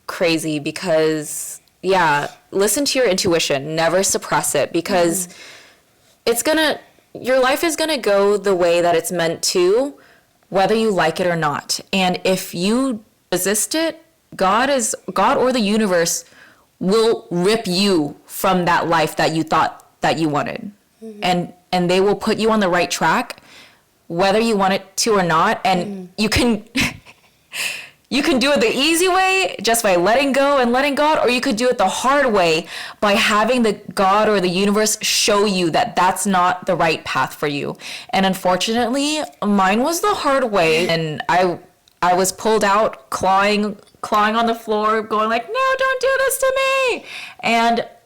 crazy because, yeah, listen to your intuition. Never suppress it, because your life is gonna go the way that it's meant to, whether you like it or not. And if you resist it, God or the universe will rip you from that life that you thought that you wanted. And they will put you on the right track, whether you want it to or not. And you can you can do it the easy way, just by letting go and letting God, or you could do it the hard way by having the God or the universe show you that that's not the right path for you. And unfortunately, mine was the hard way, and I was pulled out, clawing on the floor, going like, "No, don't do this to me."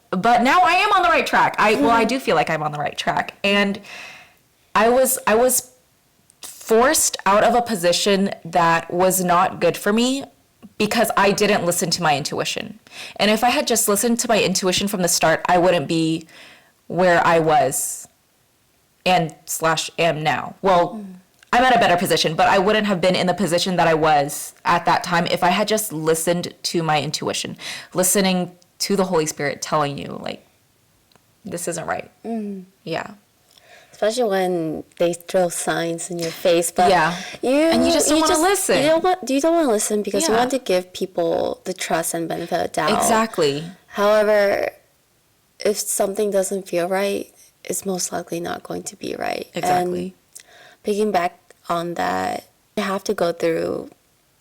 But now I am on the right track. I do feel like I'm on the right track. And I was forced out of a position that was not good for me because I didn't listen to my intuition. And if I had just listened to my intuition from the start, I wouldn't be where I was and / am now. Well, I'm at a better position, but I wouldn't have been in the position that I was at that time if I had just listened to my intuition, listening to the Holy Spirit telling you, like, this isn't right. Yeah. especially when they throw signs in your face, but you just don't want to listen. You don't want to listen because you Yeah. want to give people the trust and benefit of doubt. Exactly. However, if something doesn't feel right, it's most likely not going to be right. Exactly. And picking back on that, you have to go through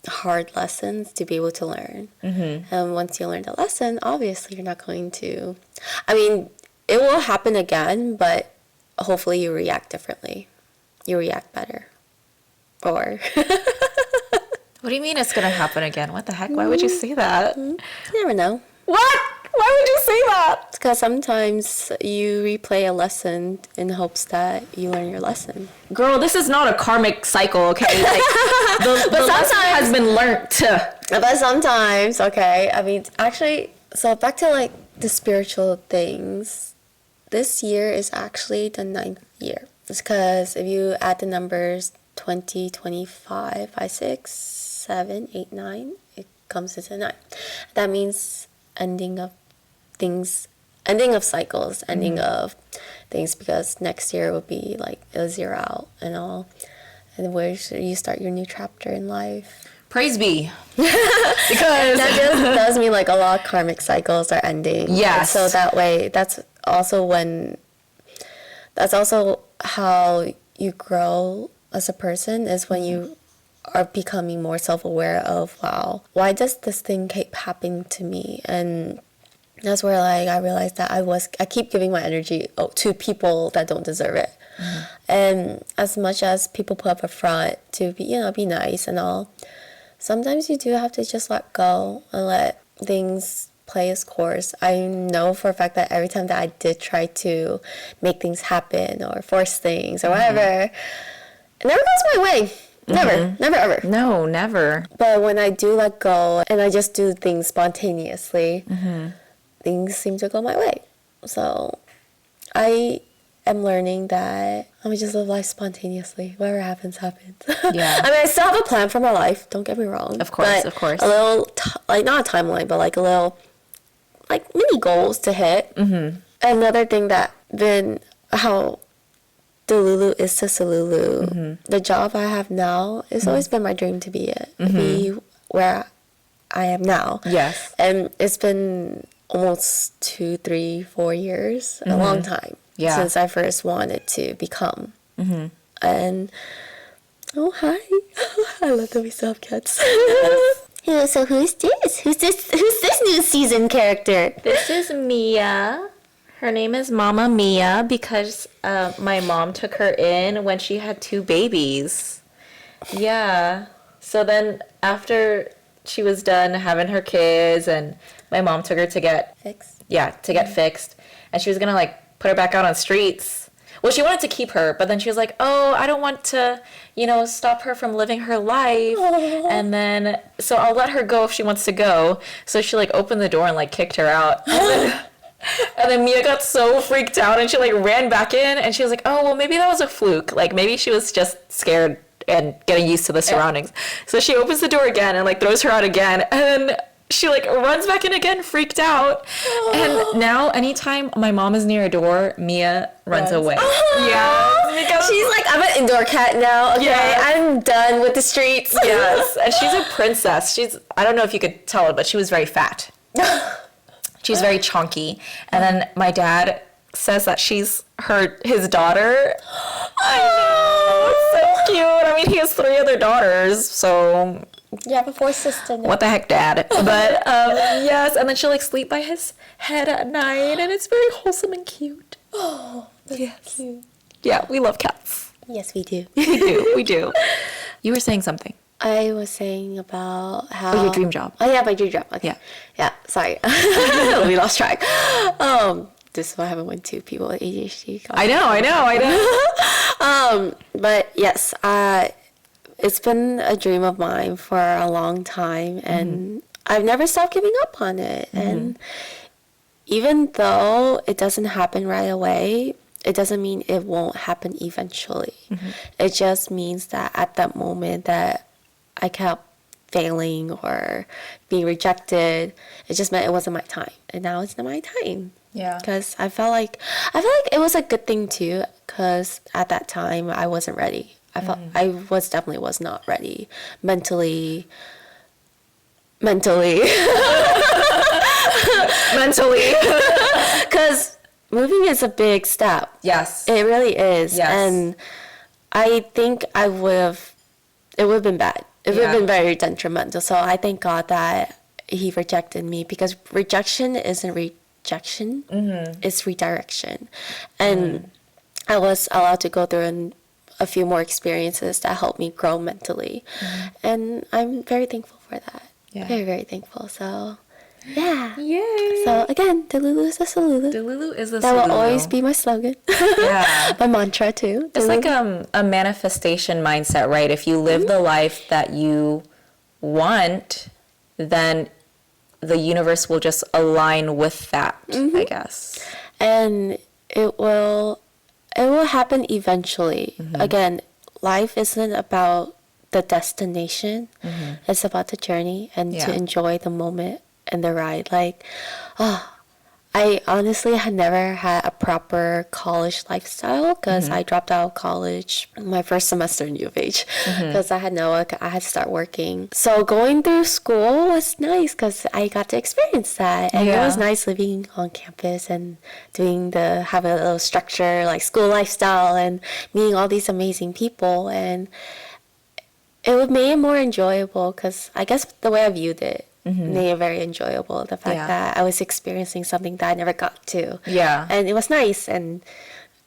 hard lessons to be able to learn. And once you learn the lesson, obviously you're not going to, I mean, it will happen again, but hopefully you react differently. You react better. Or What do you mean it's going to happen again? What the heck? Why would you say that? you never know. What? Why would you say that? Because sometimes you replay a lesson in hopes that you learn your lesson. Girl, this is not a karmic cycle, okay? Like, the lesson has been learnt. But sometimes, okay, I mean, actually, so back to like the spiritual things. This year is actually the 9th year. It's because if you add the numbers 20, 25, 5, 6, 7, 8, 9, it comes into 9. That means ending of things ending of cycles, ending of things, because next year will be like a zero out and all. And where should you start your new chapter in life? Praise be. Because that just does mean like a lot of karmic cycles are ending. Yes. And so that way, that's also how you grow as a person, is when you are becoming more self-aware of, wow, why does this thing keep happening to me? And that's where like I realized that I keep giving my energy to people that don't deserve it. And as much as people put up a front to be nice and all, sometimes you do have to just let go and let things play its course. I know for a fact that every time that I did try to make things happen or force things or whatever, it never goes my way. Never, ever. No, never. But when I do let go and I just do things spontaneously, things seem to go my way. So I am learning that I'm just live life spontaneously. Whatever happens, happens. Yeah. I mean, I still have a plan for my life. Don't get me wrong. Of course, but of course. A little, like, not a timeline, but like a little, like, mini goals to hit. Another thing that been how Delulu is to Salulu. The job I have now, it's always been my dream to be where I am now. Yes. And it's been almost 2, 3, 4 years, a long time, since I first wanted to become. And oh, hi. I love that we still have cats. So who's this? Who's this new season character? This is Mia. Her name is Mama Mia because my mom took her in when she had 2 babies. Yeah. So then after she was done having her kids, and my mom took her to get Fixed. Yeah, to get fixed. And she was going to like put her back out on streets. Well, she wanted to keep her, but then she was like, oh, I don't want to, stop her from living her life. Aww. And then, so I'll let her go if she wants to go. So she like opened the door and like kicked her out. And then Mia got so freaked out and she like ran back in and she was like, oh, well, maybe that was a fluke. Like maybe she was just scared and getting used to the surroundings. So she opens the door again and like throws her out again. And then she like runs back in again, freaked out. And now anytime my mom is near a door, Mia runs away. Yeah. Because she's like, I'm an indoor cat now. Okay, Yes. I'm done with the streets. Yes. And she's a princess. I don't know if you could tell, but she was very fat. She's very chunky. And then my dad says that she's his daughter. I know. It's so cute. I mean, he has 3 other daughters, so You have a 4th sister now. what the heck, Dad? But yes, and then she'll like sleep by his head at night, and it's very wholesome and cute. Oh, that's cute. Yeah, we love cats. Yes, we do. We do. You were saying something. I was saying about how... Oh, your dream job. Oh, yeah, my dream job. Okay. Yeah. Yeah, sorry. We lost track. This is what happened when 2 people with ADHD. I know. But yes, it's been a dream of mine for a long time, and I've never stopped giving up on it. And even though it doesn't happen right away, it doesn't mean it won't happen eventually. It just means that at that moment that I kept failing or being rejected, it just meant it wasn't my time. And now it's not my time. Yeah. Because I felt like it was a good thing too, because at that time I wasn't ready. I felt I definitely was not ready mentally. Mentally. Because moving is a big step. Yes. It really is. Yes. And I think it would have been bad. It would have been very detrimental. So I thank God that he rejected me, because rejection isn't rejection. It's redirection. And I was allowed to go through a few more experiences that helped me grow mentally. And I'm very thankful for that. Yeah. Very, very thankful. So, yeah. Yay. So, again, Delulu is a Salulu. Delulu is a That Salulu. will always be my slogan. Yeah. My mantra, too. It's like a manifestation mindset, right? If you live the life that you want, then the universe will just align with that, I guess. And it will happen eventually. Again, life isn't about the destination. It's about the journey and to enjoy the moment and the ride. Like, I honestly had never had a proper college lifestyle because I dropped out of college my first semester in U of H because I had to start working. So going through school was nice because I got to experience that, and it was nice living on campus and having a little structure like school lifestyle and meeting all these amazing people, and it made it more enjoyable because I guess the way I viewed it. Made it very enjoyable. The fact that I was experiencing something that I never got to. Yeah. And it was nice. And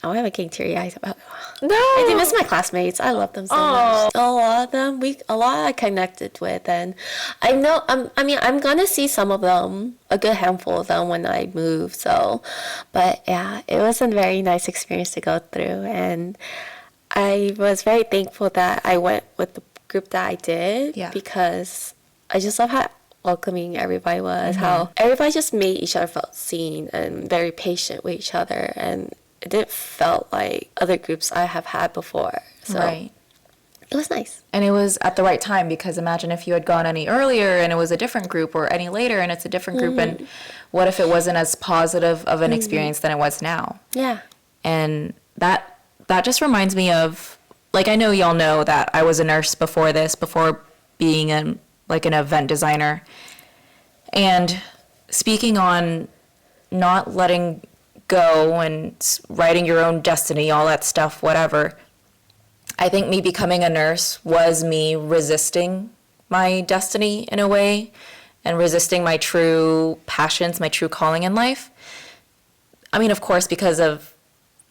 I'm getting teary eyes about it. No. I do miss my classmates. I love them so much. A lot of them, I connected with. And I know, I'm going to see some of them, a good handful of them when I move. So, but yeah, it was a very nice experience to go through. And I was very thankful that I went with the group that I did. Yeah. Because I just love how welcoming everybody was, how everybody just made each other feel seen and very patient with each other, and it didn't felt like other groups I have had before. So it was nice. And it was at the right time, because imagine if you had gone any earlier and it was a different group, or any later and it's a different group, and what if it wasn't as positive of an experience than it was now? Yeah. And that just reminds me of, like, I know y'all know that I was a nurse before being an event designer. And speaking on not letting go and writing your own destiny, all that stuff, whatever, I think me becoming a nurse was me resisting my destiny in a way, and resisting my true passions, my true calling in life. I mean, of course, because of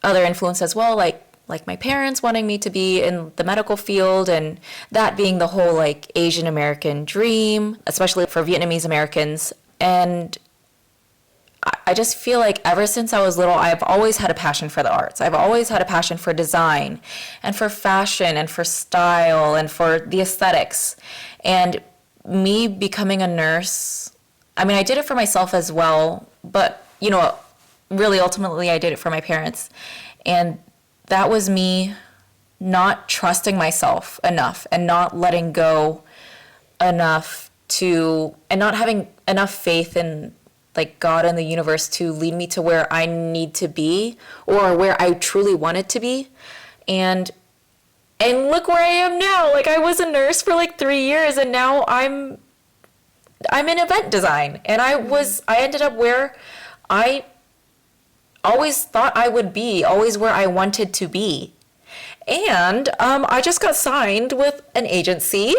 other influence as well, like my parents wanting me to be in the medical field, and that being the whole like Asian American dream, especially for Vietnamese Americans. And I just feel like ever since I was little, I've always had a passion for the arts. I've always had a passion for design and for fashion and for style and for the aesthetics. And me becoming a nurse, I mean, I did it for myself as well, but really ultimately I did it for my parents. And that was me not trusting myself enough, and not letting go enough and not having enough faith in like God and the universe to lead me to where I need to be, or where I truly wanted to be. And look where I am now. Like, I was a nurse for like 3 years, and now I'm in event design, and I ended up where I always thought I would be, always where I wanted to be. And I just got signed with an agency.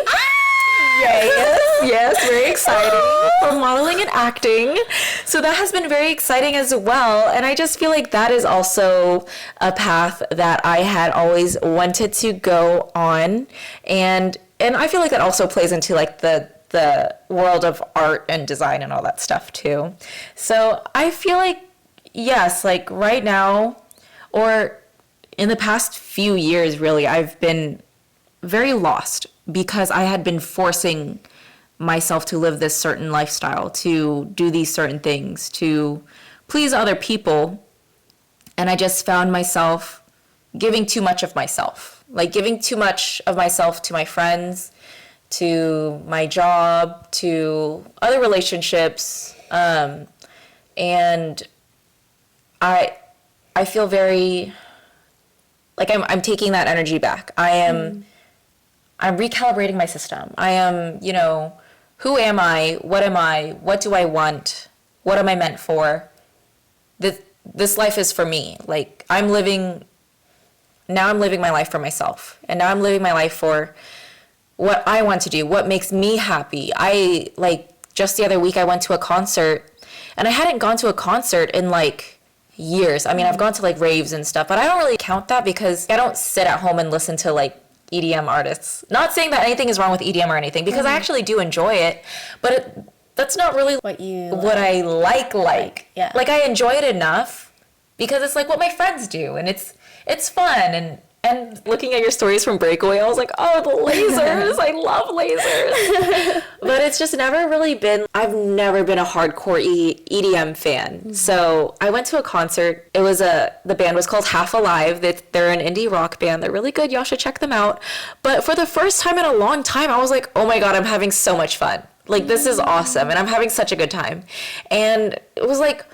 Yes, very exciting, for modeling and acting. So that has been very exciting as well. And I just feel like that is also a path that I had always wanted to go on. And I feel like that also plays into like the world of art and design and all that stuff too. So I feel like, yes, like right now, or in the past few years, really, I've been very lost, because I had been forcing myself to live this certain lifestyle, to do these certain things, to please other people. And I just found myself giving too much of myself, like giving too much of myself to my friends, to my job, to other relationships. And I feel very like I'm taking that energy back. I'm recalibrating my system. I am, who am I? What am I? What do I want? What am I meant for? This life is for me. Like, I'm living my life for myself. And now I'm living my life for what I want to do, what makes me happy. Just the other week I went to a concert, and I hadn't gone to a concert in like years. I mean, I've gone to like raves and stuff, but I don't really count that, because I don't sit at home and listen to like EDM artists. Not saying that anything is wrong with EDM or anything, because I actually do enjoy it, but that's not really what I like. Yeah. Like, I enjoy it enough because it's like what my friends do, and it's fun. And looking at your stories from Breakaway, I was like, oh, the lasers. I love lasers. But it's just never really been, I've never been a hardcore EDM fan. Mm-hmm. So I went to a concert. It was the band was called Half Alive. They're an indie rock band. They're really good. Y'all should check them out. But for the first time in a long time, I was like, oh my God, I'm having so much fun. Like, this is awesome. And I'm having such a good time. And it was like,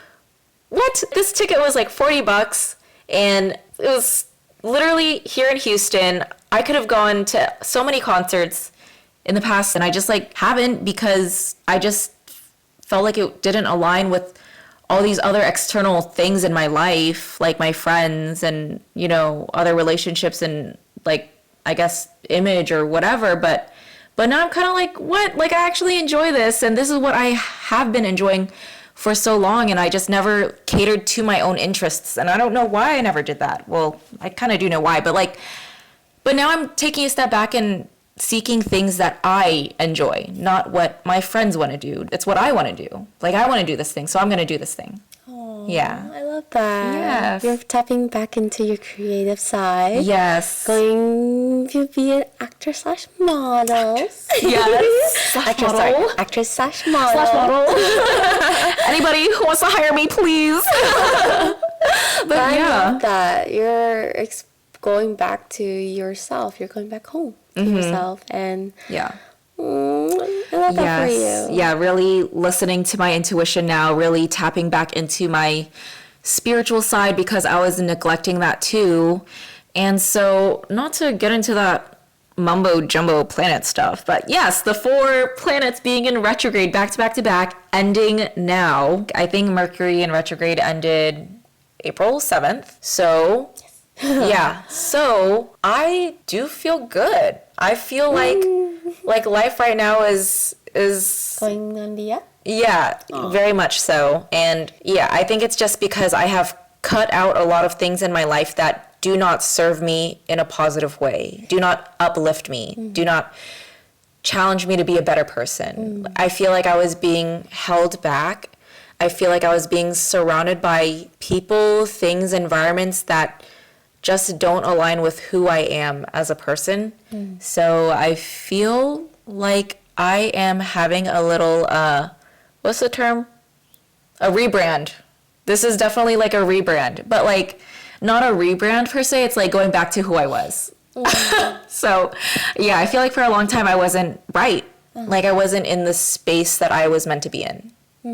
what? This ticket was like $40 and it was literally here in Houston. I could have gone to so many concerts in the past and I just like haven't because I just felt like it didn't align with all these other external things in my life, like my friends and, you know, other relationships and like, I guess, image or whatever. But now I'm kind of like, what? Like, I actually enjoy this. And this is what I have been enjoying for so long. And I just never catered to my own interests. And I don't know why I never did that. Well, I kind of do know why. But now I'm taking a step back and seeking things that I enjoy, not what my friends want to do. It's what I want to do. Like, I want to do this thing, so I'm going to do this thing. Oh, yeah. I love that. Yes. You're tapping back into your creative side. Yes. Going to be an actor slash model. Yes. Actress slash model. Slash model. Anybody who wants to hire me, please. But I yeah. love that. You're going back to yourself. You're going back home to yourself. And Yeah. I love that for you. Yeah, really listening to my intuition now, really tapping back into my spiritual side because I was neglecting that too. And so, not to get into that mumbo jumbo planet stuff, but yes, the 4 planets being in retrograde back to back to back, ending now. I think Mercury in retrograde ended April 7th. So, yeah. So, I do feel good. I feel like life right now is Going on the up? yeah, very much so. And yeah, I think it's just because I have cut out a lot of things in my life that do not serve me in a positive way, do not uplift me, do not challenge me to be a better person. I feel like I was being held back. I feel like I was being surrounded by people, things, environments that just don't align with who I am as a person. So I feel like I am having a little, what's the term? A rebrand. This is definitely like a rebrand, but like not a rebrand per se. It's like going back to who I was. So yeah, I feel like for a long time I wasn't right. Like I wasn't in the space that I was meant to be in.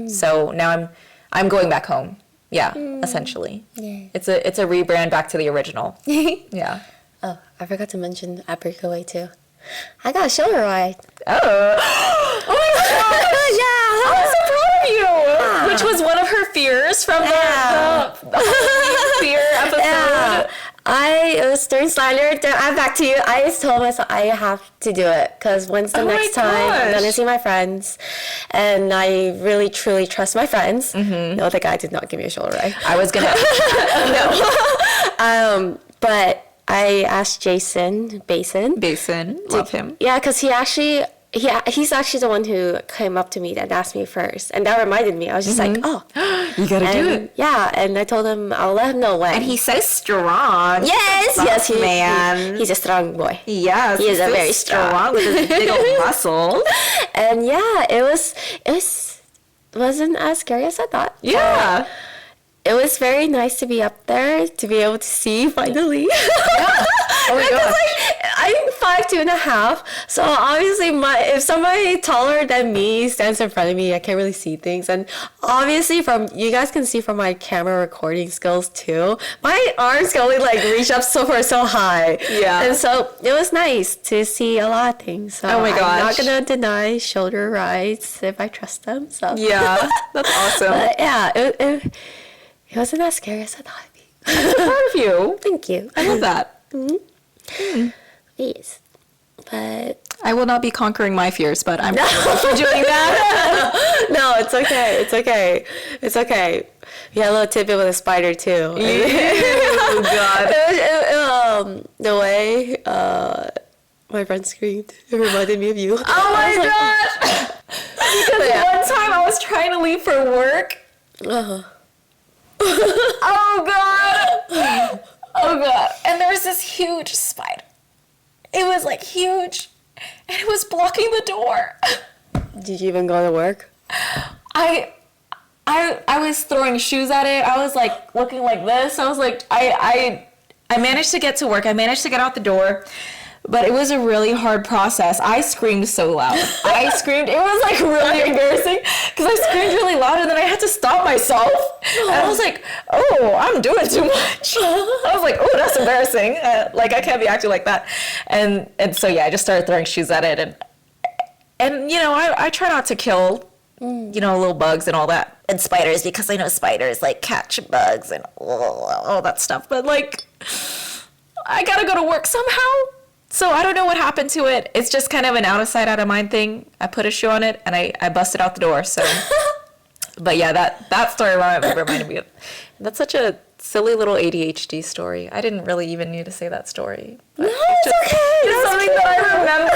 So now I'm going back home. Yeah, essentially. Yeah. It's a rebrand back to the original. Yeah. Oh, I forgot to mention at Breakaway too. I got a shoulder ride. Oh. Oh my gosh. Yeah. I'm so proud of you. Yeah. Which was one of her fears from the fear episode. Yeah. It was during Slider. I'm back to you. I just told myself I have to do it because when's the next time I'm going to see my friends? And I really, truly trust my friends. No, the guy did not give me a shoulder ride. I was going to. No. But I asked Jason Basin. Love him. Yeah, because he's actually the one who came up to me and asked me first. And that reminded me. I was just like, oh. You got to do it. Yeah, and I told him I'll let him know when. And he's so strong. Yes, he's a strong boy. Yes, he is a very strong with his big old muscles. And yeah, it wasn't as scary as I thought. Yeah. It was very nice to be up there, to be able to see finally. Yeah. Oh my gosh. I'm 5'2.5", so obviously if somebody taller than me stands in front of me, I can't really see things. And obviously you guys can see from my camera recording skills too, my arms can only like reach up so high. Yeah. And so it was nice to see a lot of things. So oh my gosh. I'm not gonna deny shoulder rides if I trust them. So yeah, that's awesome. But yeah, it wasn't as scary as I thought it'd be. I'm so proud of you. Thank you. I love that. Yes. But I will not be conquering my fears, but I'm for doing that. No, it's okay. It's okay. We had a little tidbit with a spider too. Oh God. The way my friend screamed, it reminded me of you. Oh my gosh. Because one time I was trying to leave for work. Oh God. Oh God. And there was this huge spider. It was like huge. And it was blocking the door. Did you even go to work? I was throwing shoes at it. I was like looking like this. I was like, I managed to get to work. I managed to get out the door. But it was a really hard process. I screamed so loud. I screamed. It was like really embarrassing because I screamed really loud and then I had to stop myself. And I was like, oh, I'm doing too much. I was like, oh, that's embarrassing. Like I can't be acting like that. And so yeah, I just started throwing shoes at it. And you know, I try not to kill, you know, little bugs and all that. And spiders, because I know spiders like catch bugs and all that stuff. But like, I gotta go to work somehow. So I don't know what happened to it. It's just kind of an out of sight, out of mind thing. I put a shoe on it and I busted out the door. So, but yeah, that story reminded me of. That's such a silly little ADHD story. I didn't really even need to say that story. No, it's okay. It's something that I remember.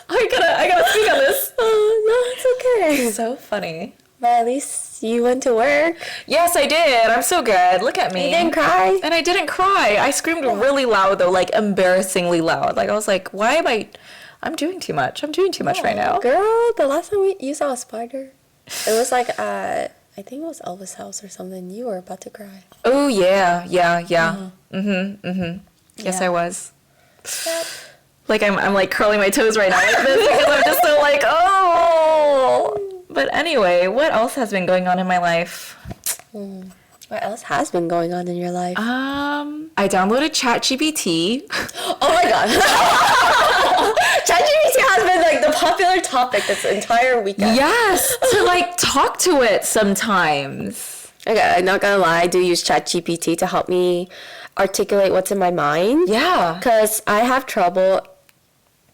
I gotta speak on this. Oh, no, it's okay. So funny. But at least you went to work. Yes, I did. I'm so good. Look at me. You didn't cry? And I didn't cry. I screamed really loud, though, like embarrassingly loud. Like, I was like, why am I'm doing too much. I'm doing too much right now. Girl, the last time you saw a spider, it was like, I think it was Elvis' house or something. You were about to cry. Oh, yeah. Yes, I was. Yep. Like, I'm like curling my toes right now like this because I'm just so like, oh. But anyway, what else has been going on in my life? What else has been going on in your life? I downloaded ChatGPT. Oh my god. ChatGPT has been like the popular topic this entire weekend. Yes, to like talk to it sometimes. Okay, I'm not gonna lie, I do use ChatGPT to help me articulate what's in my mind. Yeah. Because I have trouble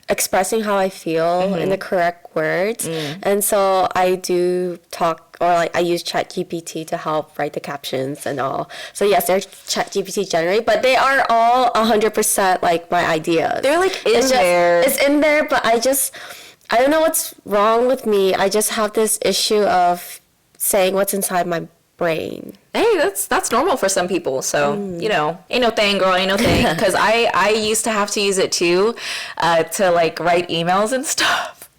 expressing how I feel in the correct words. And so I do talk, or like I use ChatGPT to help write the captions and all. So yes, they're ChatGPT generated, but they are all 100% like my ideas. They're like there. It's in there, but I don't know what's wrong with me. I just have this issue of saying what's inside my brain. Hey, that's normal for some people. So, you know, ain't no thing, girl, ain't no thing. Because I used to have to use it too, to like write emails and stuff.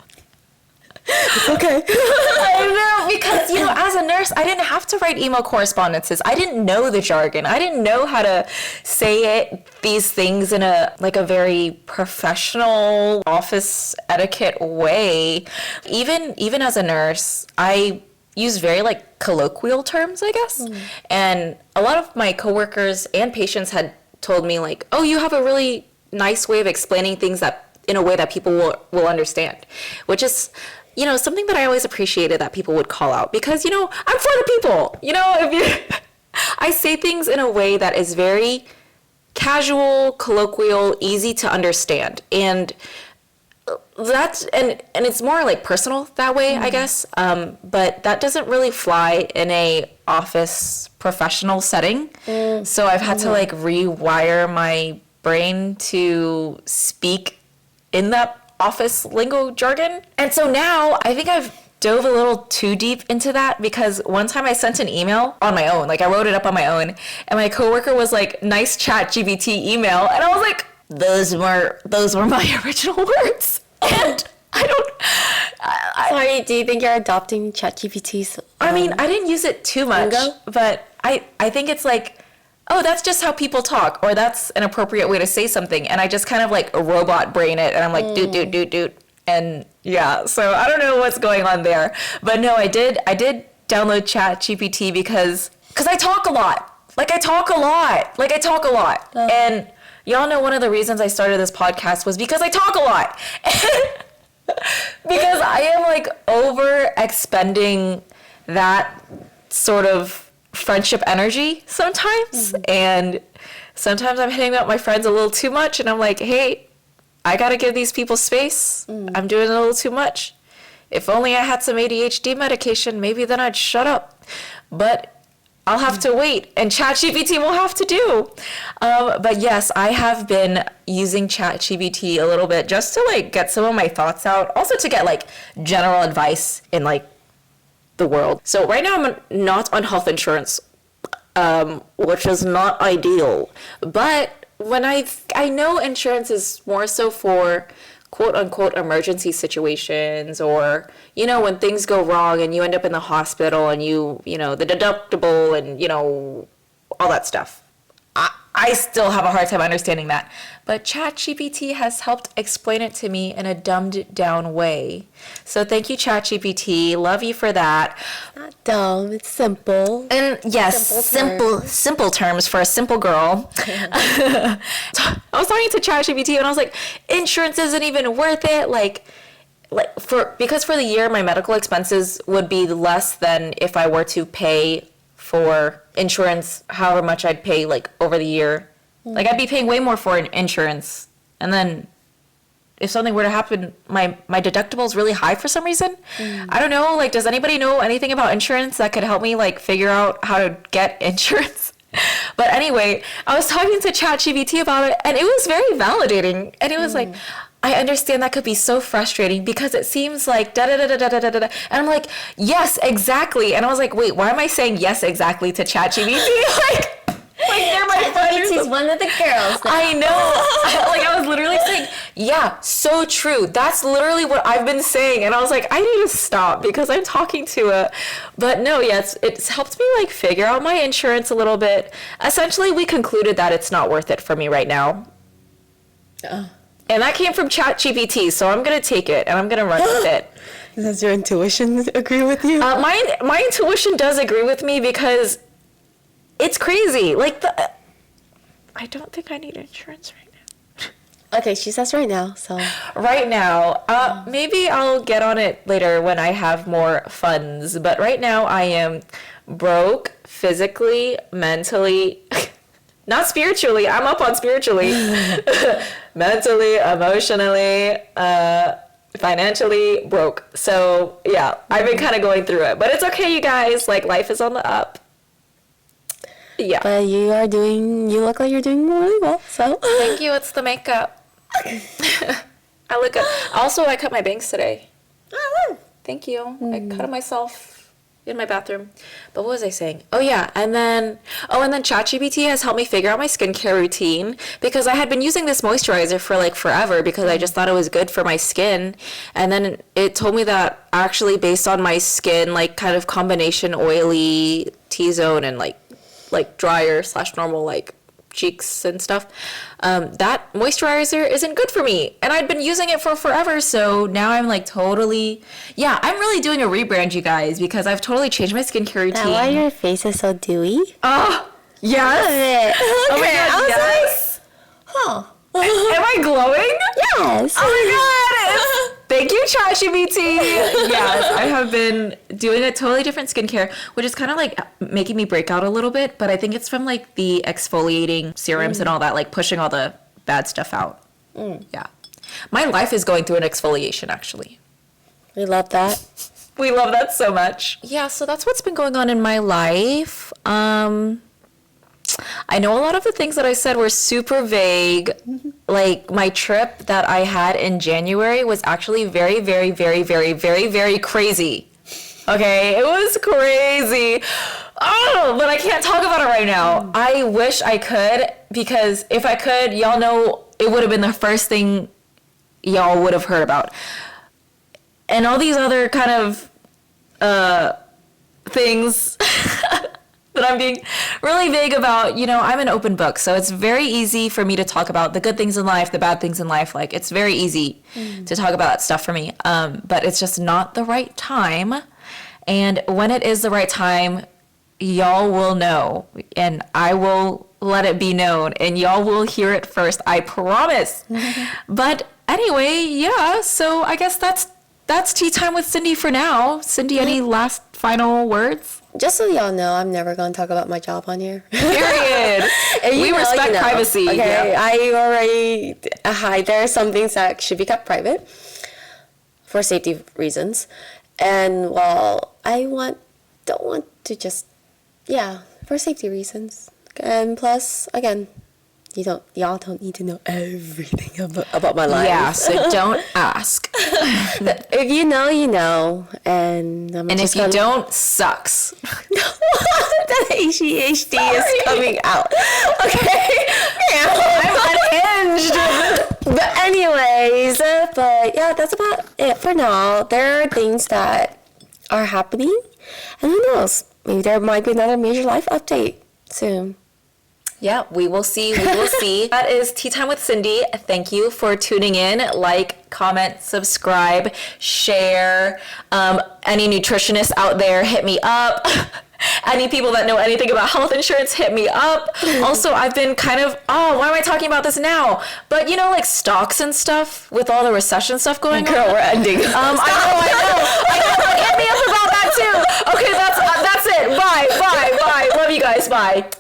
It's okay. I know, because, you know, as a nurse, I didn't have to write email correspondences. I didn't know the jargon. I didn't know how to say these things in a very professional office etiquette way. Even as a nurse, I use very like colloquial terms, I guess. And a lot of my coworkers and patients had told me like, oh, you have a really nice way of explaining things that in a way that people will understand, which is, you know, something that I always appreciated that people would call out because, you know, I'm for the people, you know, I say things in a way that is very casual, colloquial, easy to understand. And that's and it's more like personal that way, I guess. But that doesn't really fly in a office professional setting. So I've had to like rewire my brain to speak in that office lingo jargon. And so now I think I've dove a little too deep into that because one time I sent an email on my own, like I wrote it up on my own, and my coworker was like, nice ChatGPT email, and I was like, those were my original words. And Sorry, do you think you're adopting ChatGPT's? I mean, I didn't use it too much, lingo? but I think it's like, oh, that's just how people talk, or that's an appropriate way to say something. And I just kind of like a robot brain it, and I'm like, doot. And yeah, so I don't know what's going on there. But no, I did download ChatGPT because I talk a lot. I talk a lot. And y'all know one of the reasons I started this podcast was because I talk a lot. Because I am like over expending that sort of friendship energy sometimes. And sometimes I'm hitting up my friends a little too much and I'm like, hey, I gotta give these people space. I'm doing a little too much. If only I had some ADHD medication, maybe then I'd shut up. But I'll have to wait, and ChatGPT will have to do. But yes, I have been using ChatGPT a little bit just to like get some of my thoughts out, also to get like general advice in like the world. So right now I'm not on health insurance, which is not ideal. But when I know insurance is more so for quote unquote emergency situations, or, you know, when things go wrong and you end up in the hospital and you know, the deductible and, you know, all that stuff. I still have a hard time understanding that. But ChatGPT has helped explain it to me in a dumbed down way. So thank you, ChatGPT. Love you for that. Not dumb, it's simple. And yes, simple terms for a simple girl. I was talking to ChatGPT and I was like, insurance isn't even worth it. Because for the year, my medical expenses would be less than if I were to pay for insurance, however much I'd pay like over the year. Like I'd be paying way more for insurance. And then if something were to happen, my deductible is really high for some reason. I don't know. Like, does anybody know anything about insurance that could help me like figure out how to get insurance? But anyway, I was talking to ChatGPT about it and it was very validating. And it was like, I understand that could be so frustrating because it seems like da da da da da da da. And I'm like, yes, exactly. And I was like, wait, why am I saying yes exactly to ChatGPT? Like they're my friend. She's one of the girls. I know. I was literally saying, yeah, so true. That's literally what I've been saying. And I was like, I need to stop because I'm talking to a. But no, yeah, it's helped me like figure out my insurance a little bit. Essentially, we concluded that it's not worth it for me right now. And that came from ChatGPT, so I'm gonna take it and I'm gonna run with it. Does your intuition agree with you? My intuition does agree with me because it's crazy. I don't think I need insurance right now. Okay, she says right now, so. Right now, maybe I'll get on it later when I have more funds. But right now, I am broke physically, mentally. Not spiritually. I'm up on spiritually. Mentally, emotionally, financially broke. So yeah, I've been kind of going through it, but it's okay, you guys. Like life is on the up. Yeah. But you look like you're doing really well. So thank you. It's the makeup. I look good. Also, I cut my bangs today. Oh, thank you. I cut them myself in my bathroom. But what was I saying? Oh yeah, and then ChatGPT has helped me figure out my skincare routine because I had been using this moisturizer for like forever because I just thought it was good for my skin. And then it told me that actually based on my skin, like kind of combination oily T-zone and like drier / normal like cheeks and stuff, that moisturizer isn't good for me. And I'd been using it for forever, so now I'm like totally, yeah, I'm really doing a rebrand, you guys, because I've totally changed my skincare routine. That's why your face is so dewy? Oh, yes. Oh my God, yes. Huh. Am I glowing? Yes. Oh my God. Thank you, ChatGPT. Yes, I have been doing a totally different skincare, which is kind of like making me break out a little bit, but I think it's from like the exfoliating serums and all that, like pushing all the bad stuff out. Yeah. My life is going through an exfoliation, actually. We love that. We love that so much. Yeah, so that's what's been going on in my life. I know a lot of the things that I said were super vague. Like my trip that I had in January was actually very, very, very, very, very, very crazy. Okay, it was crazy. Oh, but I can't talk about it right now. I wish I could, because if I could, y'all know it would have been the first thing y'all would have heard about. And all these other kind of things that I'm being really vague about, I'm an open book. So it's very easy for me to talk about the good things in life, the bad things in life. Like, it's very easy to talk about that stuff for me. But it's just not the right time. And when it is the right time, y'all will know. And I will let it be known. And y'all will hear it first. I promise. But anyway, yeah. So I guess that's tea time with Cindy for now. Cindy, any last final words? Just so y'all know, I'm never going to talk about my job on here. Period. We respect privacy. Okay, yeah. I already hide. There are some things that should be kept private for safety reasons. And I don't want to just, for safety reasons. And plus, again, y'all don't need to know everything about my life. Yeah, so don't ask. If you know, you know. And if you don't, sucks. The ADHD is coming out. Okay. I'm unhinged. But anyways, that's about it for now. There are things that are happening. And who knows? Maybe there might be another major life update soon. Yeah, we will see. We will see. That is Tea Time with Cindy. Thank you for tuning in. Like, comment, subscribe, share. Any nutritionists out there, hit me up. Any people that know anything about health insurance, hit me up. Also, I've been kind of, why am I talking about this now? But you know, like stocks and stuff with all the recession stuff going on. Girl, we're ending. I know. Hit me up about that too. Okay, that's it. Bye. Love you guys. Bye.